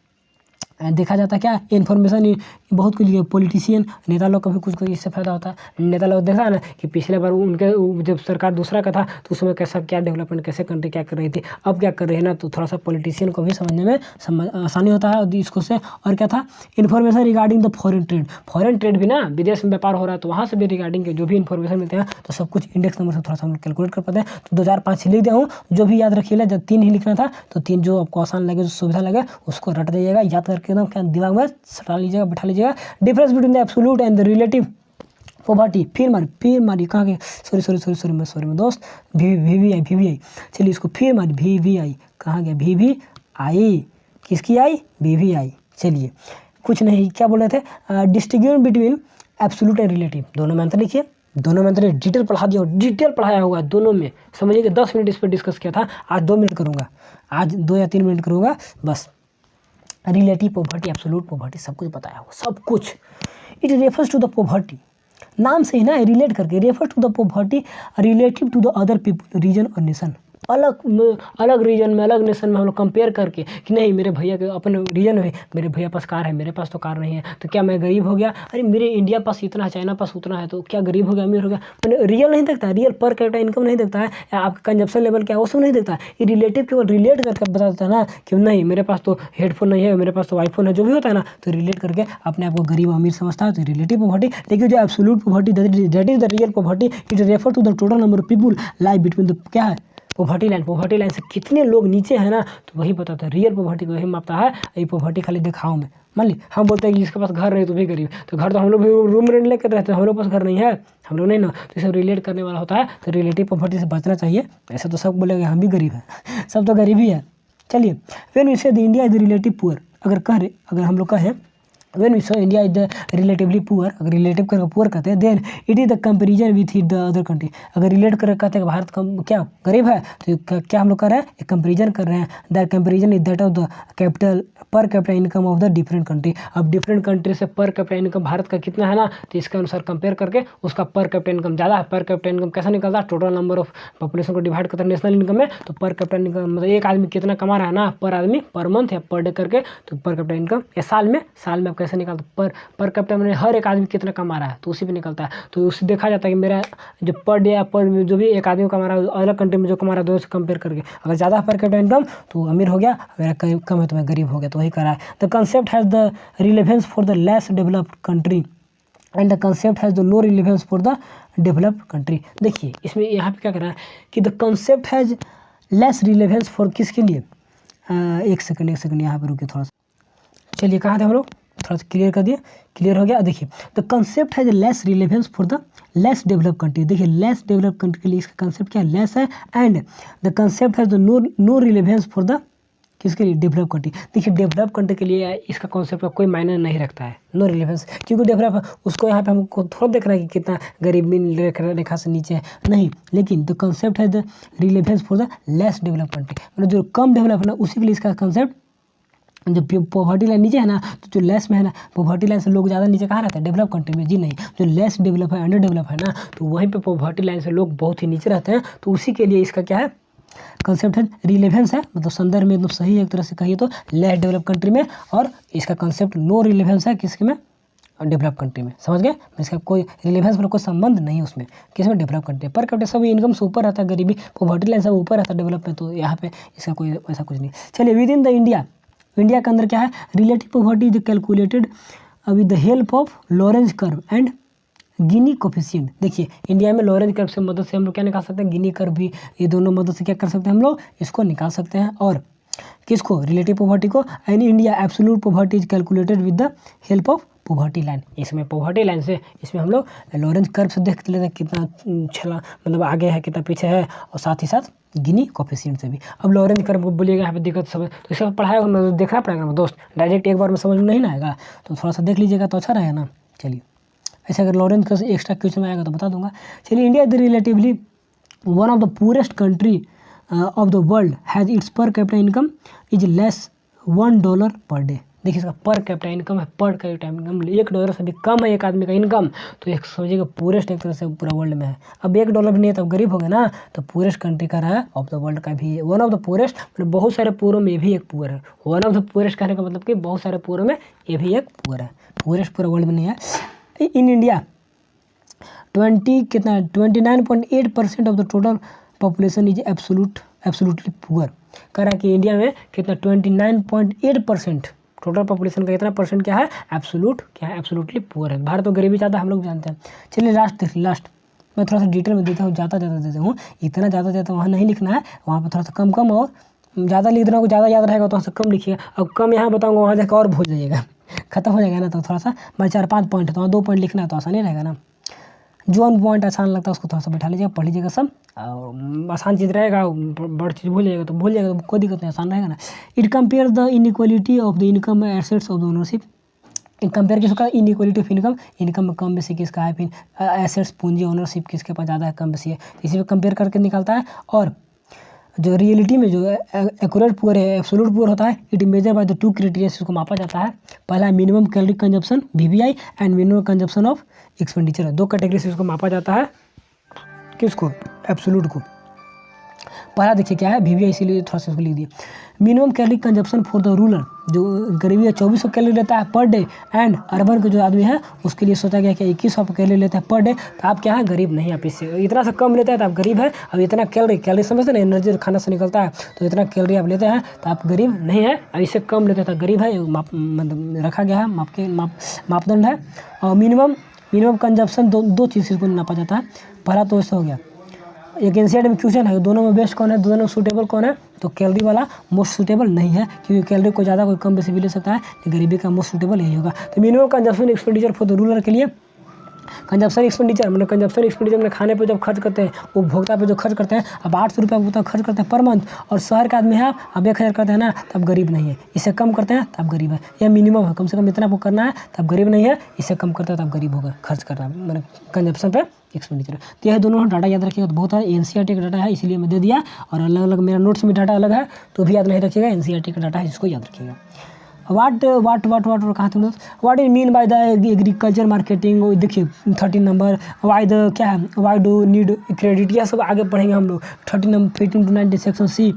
देखा जाता है क्या इन्फॉर्मेशन बहुत कुछ, पॉलिटिशियन नेता लोग का भी कुछ इससे फायदा होता है। नेता लोग देखा है ना कि पिछले बार उनके जब सरकार दूसरा का था तो उसमें कैसा क्या डेवलपमेंट, कैसे कंट्री क्या कर रही थी, अब क्या कर रही है ना, तो थोड़ा सा पॉलिटिशियन को भी समझने में आसानी होता है इसको से। और क्या था information regarding the foreign trade भी ना, विदेश में व्यापार हो रहा है तो वहाँ से भी रिगार्डिंग के जो भी इन्फॉर्मेशन मिलते हैं तो सब कुछ इंडेक्स नंबर से थोड़ा सा हम कैलकुलेट कर पाते हैं। तो 2005 लिख दिया हूँ, जो भी याद रखिएगा, जब 3 ही लिखना था तो 3 जो आपको आसान लगे, जो सुविधा लगे उसको रट दीजिएगा, याद करके एकदम क्या दिमाग में सटा लीजिएगा, बैठा लीजिएगा। Difference between the absolute and the relative poverty, फिर मारी कहाँ के सॉरी मैं दोस्त, वीवीआई, चलिए इसको फिर मारी वीवीआई, कहाँ गया वीवीआई, किसकी आई वीवीआई। चलिए कुछ नहीं, क्या बोल रहे थे, distinguish between absolute and relative, दोनों में अंतर लिखिए। दोनों में तो डिटेल पढ़ा दिया, डिटेल पढ़ाया हुआ है दोनों में। समझिए कि 10 मिनट इस पर डिस्कस किया था, आज 2 मिनट करूँगा, आज 2 या 3 मिनट करूँगा बस। रिलेटिव पॉवर्टी, एब्सोल्यूट पॉवर्टी सब कुछ बताया हुआ, सब कुछ। It refers to the poverty, नाम से ही ना रिलेट करके, refer to the poverty relative to the other people region और नेशन। अलग रीजन में, अलग नेशन में हम लोग कंपेयर करके कि नहीं मेरे भैया के अपने रीजन में मेरे भैया पास कार है, मेरे पास तो कार नहीं है, तो क्या मैं गरीब हो गया? अरे मेरे इंडिया पास इतना है, चाइना पास उतना है, तो क्या गरीब हो गया, अमीर हो गया? मैंने रियल नहीं देखता है, रियल पर कैपिटा इनकम नहीं देखता है, या आपका कंजप्शन लेवल क्या है वो सब नहीं देखता है। ये रिलेटिव केवल रिलेट करके बता देता है ना कि नहीं मेरे पास तो हेडफोन नहीं है, मेरे पास तो आईफोन है, जो भी होता है ना, तो रिलेट करके अपने आप को गरीब अमीर समझता है, तो रिलेटिव पॉवर्टी। लेकिन जो absolute poverty that is the real poverty, it refer to the total number of people live between the क्या है पॉवर्टी लाइन से कितने लोग नीचे हैं ना, तो वही बताता है। रियल पॉवर्टी को वही मापता है। ये पॉवर्टी खाली दिखाओ में, मान ली हम बोलते हैं कि जिसके पास घर नहीं तो भी गरीब, तो घर तो हम लोग भी रूम रेंट लेकर रहते हैं, हम लोग पास घर नहीं है, हम लोग नहीं ना, तो इसे रिलेट करने वाला होता है। तो रिलेटिव पॉवर्टी से बचना चाहिए। ऐसे तो सब बोलेंगे हम भी गरीब हैं, सब तो गरीब ही है। चलिए, व्हेन वी से the India is relative poor, अगर हम लोग कहें when we say India is the relatively poor, अगर रिलेटिव करके पुअर कहते हैं, then it is the comparison with the other country। अगर रिलेट करके कहते हैं कि भारत कम क्या गरीब है, तो क्या हम लोग कर रहे हैं, एक कंपेरिजन कर रहे हैं। That comparison is that of the capital per capital income of the different country. अब डिफरेंट कंट्री से पर कैपिटल इनकम भारत का कितना है ना, तो इसके अनुसार कंपेयर करके उसका पर कैपिटल इनकम ज़्यादा है। पर कैपिटल इनकम कैसा निकलता है, टोटल नंबर ऑफ पॉपुलेशन को डिवाइड करता है नेशनल इनकम में, तो पर कैपिटल इनकम मतलब एक आदमी कितना कमा रहा है ना, पर आदमी पर मंथ या पर डे करके, तो पर कैपिटल इनकम या साल में आप कैसे निकालते पर कैपिटल में हर एक आदमी कितना कमा रहा है, तो उसी पे निकलता है। तो उससे देखा जाता है कि मेरा जो पर डे या पर जो भी एक आदमी कमा रहा है, अलग कंट्री में जो कमा रहा है, दोनों से कंपेयर करके अगर ज़्यादा पर कैपिटल इनकम तो अमीर हो गया, अगर कम है तो मैं गरीब हो गया, तो वही करा है। The concept has the relevance for the less developed country and the concept has the no relevance for the developed country. देखिए इसमें यहाँ पे क्या कर रहा है कि the concept has less relevance for किसके लिए, एक सेकंड यहाँ पे रुके थोड़ा सा। चलिए कहाँ थे हम लोग, थोड़ा सा क्लियर कर दिया, क्लियर हो गया। देखिए the concept has less relevance for the less develop country. देखिए लेस डेवलप कंट्री के लिए इसका कंसेप्ट क्या है, लेस है। And the concept has the no relevance for the किसके लिए, डेवलप कंट्री। देखिए डेवलप कंट्री के लिए इसका कॉन्सेप्ट का कोई मायने नहीं रखता है, नो रिलेवेंस, क्योंकि डेवलप उसको यहाँ पे हमको थोड़ा देख रहा है कि कितना गरीबी रेखा से नीचे है, नहीं। लेकिन द कंसेप्ट है the relevance for the less develop country, मतलब जो कम डेवलप है ना उसी के लिए इसका कंसेप्ट। जो पॉवर्टी लाइन नीचे है ना, तो जो लेस में है ना, पॉवर्टी लाइन से लोग ज़्यादा नीचे कहाँ रहते हैं, डेवलप कंट्री में, जी नहीं। जो लेस डेवलप है, अंडर डेवलप है ना, तो वहीं पे पॉवर्टी लाइन से लोग बहुत ही नीचे रहते हैं, तो उसी के लिए इसका क्या है, कंसेप्ट है रिलेवेंस है, मतलब संदर्भ में एकदम सही है एक तरह से कहिए तो, लेस डेवलप कंट्री में। और इसका कंसेप्ट नो रिलेवेंस है किसके में, डेवलप कंट्री में, समझ गए। इसका कोई रिलेवेंस मतलब कोई संबंध नहीं है उसमें, किसमें, डेवलप कंट्री। पर कैपिटल सब इनकम से ऊपर रहता है, गरीबी पॉवर्टी लाइन सब ऊपर रहता है डेवलप में, तो यहाँ पे इसका कोई ऐसा कुछ नहीं। चलिए विद इन द इंडिया के अंदर क्या है, relative poverty is calculated with the help of Lorentz curve and Guinea coefficient. देखिए इंडिया में लॉरेंज कर्व से मदद से हम लोग क्या निकाल सकते हैं, गिनी कर्व भी, ये दोनों मदद से क्या कर सकते हैं हम लोग, इसको निकाल सकते हैं। और किसको, रिलेटिव पॉवर्टी को। And India absolute poverty is calculated with the help of poverty line. इसमें पॉवर्टी लाइन से, इसमें हम लोग लॉरेंज कर्व से देख लेते हैं कितना छला मतलब आगे है, कितना पीछे है, और साथ ही साथ गिनी कोफिशिएंट से भी। अब लॉरेंज कर्व को बोलिएगा यहाँ पे दिक्कत सब है, तो इसका पढ़ाया देखना पड़ेगा ना दोस्त, डायरेक्ट एक बार में समझ में नहीं ना आएगा, तो थोड़ा सा देख लीजिएगा तो अच्छा रहेगा ना। चलिए ऐसे अगर लॉरेंज कर्व से एक्स्ट्रा क्वेश्चन में आएगा तो बता दूंगा। चलिए India is relatively one of the poorest country of the world has its per capital income is less $1 per day. देखिए इसका पर कैपिटल इनकम है, पर कैपिटल इनकम $1 से भी कम है एक आदमी का इनकम, तो एक समझिएगा पूरेस्ट एक तरह से पूरा वर्ल्ड में है। अब $1 भी नहीं है तब गरीब हो गए ना, तो पूरेस्ट कंट्री का रहा है, ऑफ द वर्ल्ड का भी, वन ऑफ द पुअरेस्ट, मतलब बहुत सारे पुअरों में ये भी एक पुअर है। वन ऑफ द पुअरेस्ट कहने का मतलब कि बहुत सारे पुअरों में ये भी एक पुअर है, पूरेस्ट पूरा वर्ल्ड में नहीं है। In India 29.8% of the total population is absolutely poor. कह रहा है कि इंडिया में कितना 29.8% टोटल पॉपुलेशन का इतना परसेंट क्या है, एब्सोल्यूट क्या है, एब्सोल्युटली पुअर है। भारत तो गरीबी ज़्यादा हम लोग जानते हैं। चलिए लास्ट मैं थोड़ा सा डिटेल में देता हूँ, ज़्यादा देता हूँ, इतना ज़्यादा वहाँ नहीं लिखना है, वहाँ पर थोड़ा सा कम और ज़्यादा लिख देना, ज़्यादा याद रहेगा तो वहाँ से कम लिखिएगा। अब कम यहाँ बताऊँगा वहाँ जाकर और भूल जाइएगा, खत्म हो जाएगा ना, तो थोड़ा सा मैं 4-5 पॉइंट है तो वहाँ 2 पॉइंट लिखना है तो आसान नहीं रहेगा ना। जो पॉइंट आसान लगता है उसको थोड़ा सा बैठा लीजिएगा, पढ़ लीजिएगा सब, और आसान चीज़ रहेगा, बड़ चीज़ भूल जाएगा तो कोई दिक्कत नहीं, आसान रहेगा ना। It compare the inequality of the income assets of the ownership. Compare किसका, इनइक्वालिटी ऑफ इनकम, इनकम में कम बेसी किसका है, फिर एसेट्स पूंजी ओनरशिप किसके पास ज़्यादा है कम बेसी है, इसी में कंपेयर करके निकालता है। और जो रियलिटी में जो एक्यूरेट पुअर है, एब्सोल्यूट पुअर होता है, it measure by the 2 criteria इसको मापा जाता है। पहला है minimum calorie consumption VBI and minimum consumption of expenditure, 2 category से इसको मापा जाता है। किसको, एब्सोल्यूट को। पहला देखिए क्या है VBI, इसीलिए थोड़ा सा इसको लिख दिया। Minimum calorie consumption for the rural, जो गरीबी है 2400 कैलोरी लेता है पर डे, एंड अर्बन के जो आदमी है उसके लिए सोचा गया कि 2100 कैलोरी लेता है पर डे, तो आप क्या है, गरीब नहीं, आप इससे इतना सा कम लेते हैं तो आप गरीब है। अब इतना कैलोरी समझते ना, एनर्जी खाना से निकलता है, तो इतना कैलोरी आप लेते हैं तो आप गरीब नहीं है, अब इससे कम लेते हैं तो गरीब है, मतलब रखा गया है मापदंड है। और मिनिमम कंजप्शन दो चीज़ को नापा जाता है। पहला तो इससे हो गया, एक एनसीईआरटी में क्वेश्चन है, दोनों में बेस्ट कौन है, दोनों में सूटेबल कौन है, तो कैलोरी वाला मोस्ट सूटेबल नहीं है, क्योंकि कैलोरी को ज़्यादा कोई कम बेसी भी ले सकता है, गरीबी का मोस्ट सूटेबल यही होगा। तो minimum consumption expenditure for the rural के लिए, कंजप्शन एक्सपेंडिचर मतलब कंजप्शन एक्सपेंडिचर में खाने पे जब खर्च करते हैं, उपभोक्ता पे जो खर्च करते हैं, अब 800 रुपये उपभोक्ता खर्च करते हैं पर मंथ, और शहर का आदमी है अब 1000 करते हैं ना, तब गरीब नहीं है, इससे कम करते हैं तब गरीब है। यह मिनिमम है, कम से कम इतना आपको करना है तब गरीब नहीं है, इससे कम करते हैं तब गरीब होगा, खर्च करना मतलब कंजप्शन पे एक्सपेंडिचर। तो यह दोनों डाटा याद रखिएगा, तो बहुत है, एनसीईआरटी का डाटा है इसलिए मैं दे दिया, और अलग अलग मेरा नोट्स में डाटा अलग है तो भी याद नहीं रखिएगा, एनसीईआरटी का डाटा है इसको याद रखिएगा। वाट कहाँ थे what is mean by the agriculture marketing, देखिए 13 नंबर, वाई द क्या है, वाई डू नीड क्रेडिट, यह सब आगे पढ़ेंगे हम लोग। 15 to 19 section C,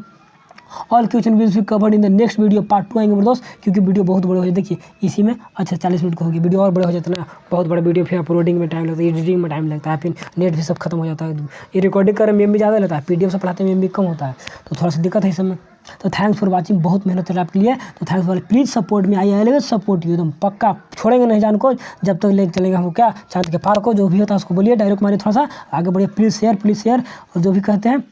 all question will be covered in the next video, part 2 आएंगे मेरे दोस्त, क्योंकि वीडियो बहुत बड़े हो जाए। देखिए इसी में अच्छा 40 मिनट का होगी, वीडियो और बड़े हो जाता है ना, बहुत बड़ा वीडियो, फिर अपलोडिंग में टाइम लगता है, एडिटिंग में टाइम लगता है, फिर नेट भी सब खत्म हो जाता है, ये रिकॉर्डिंग करने में भी ज़्यादा लगता है, PDF से पढ़ाते में भी कम होता है, तो थोड़ा सा दिक्कत है इस समय। तो थैंक्स फॉर वाचिंग, बहुत मेहनत है आपके लिए, तो थैंक्स फॉर प्लीज़ सपोर्ट में, आई ऑलवेज सपोर्ट यू, एकदम पक्का छोड़ेंगे नहीं जान को, जब तक लेके चलेंगे हमको क्या, चांद के पार को, जो भी होता है उसको बोलिए, डायरेक्ट मारिए, थोड़ा सा आगे बढ़िए, प्लीज़ शेयर, और जो भी कहते हैं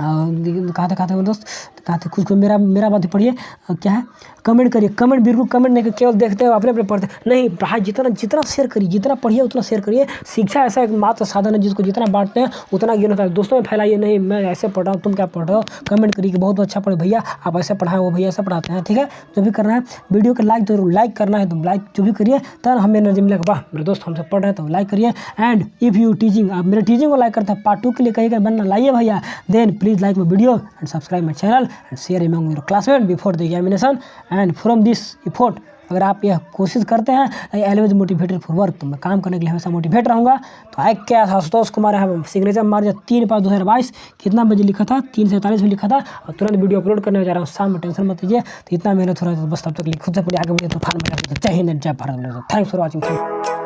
कहा था मेरे दोस्त, कहा थे खुद को मेरा बात पढ़िए, क्या है, कमेंट करिए, कमेंट बिल्कुल कमेंट नहीं, केवल देखते हो अपने पढ़ते नहीं, पढ़ाई जितना शेयर करिए, जितना पढ़िए उतना शेयर करिए। शिक्षा ऐसा एक मात्र साधन है जिसको जितना बांटते हैं उतना ज्ञान होता है, दोस्तों में फैलाइए नहीं, मैं ऐसे पढ़ रहा हूँ तुम क्या पढ़ रहे हो, कमेंट करिए कि बहुत अच्छा पढ़े भैया, आप ऐसे पढ़ाएं, वो भैया ऐसा पढ़ाते हैं, ठीक है। जो भी करना है, वीडियो को लाइक जरूर, लाइक करना है तो लाइक जो भी करिए, तब हमें एनर्जी मिलेगा, वाह मेरे दोस्त हमसे पढ़ रहे हैं, तो लाइक करिए। एंड इफ़ यू टीचिंग, आप मेरे टीचिंग को लाइक करते हैं, पार्ट 2 के लिए कहिएगा बनना लाइए भैया, then please like my video and subscribe my channel and share among your classmates before the examination and from this effort, अगर आप यह कोशिश करते हैं, I always motivated for work, तो मैं काम करने के लिए हमेशा मोटिवेट रहूँगा। तो आई क्या आशुतोष कुमार है, सिग्नेचर मार दिया 3/5/2022, कितना बजे लिखा था, 3:47 में लिखा था, और तुरंत वीडियो अपलोड करने जा रहा हूँ शाम में, टेंशन मत लीजिए। तो इतना मेहनत हो रहा है, तो बस तब तक खुद से पहले आगे बढ़िए, तूफान में जय हिंद, जय भारत। Thanks for watching.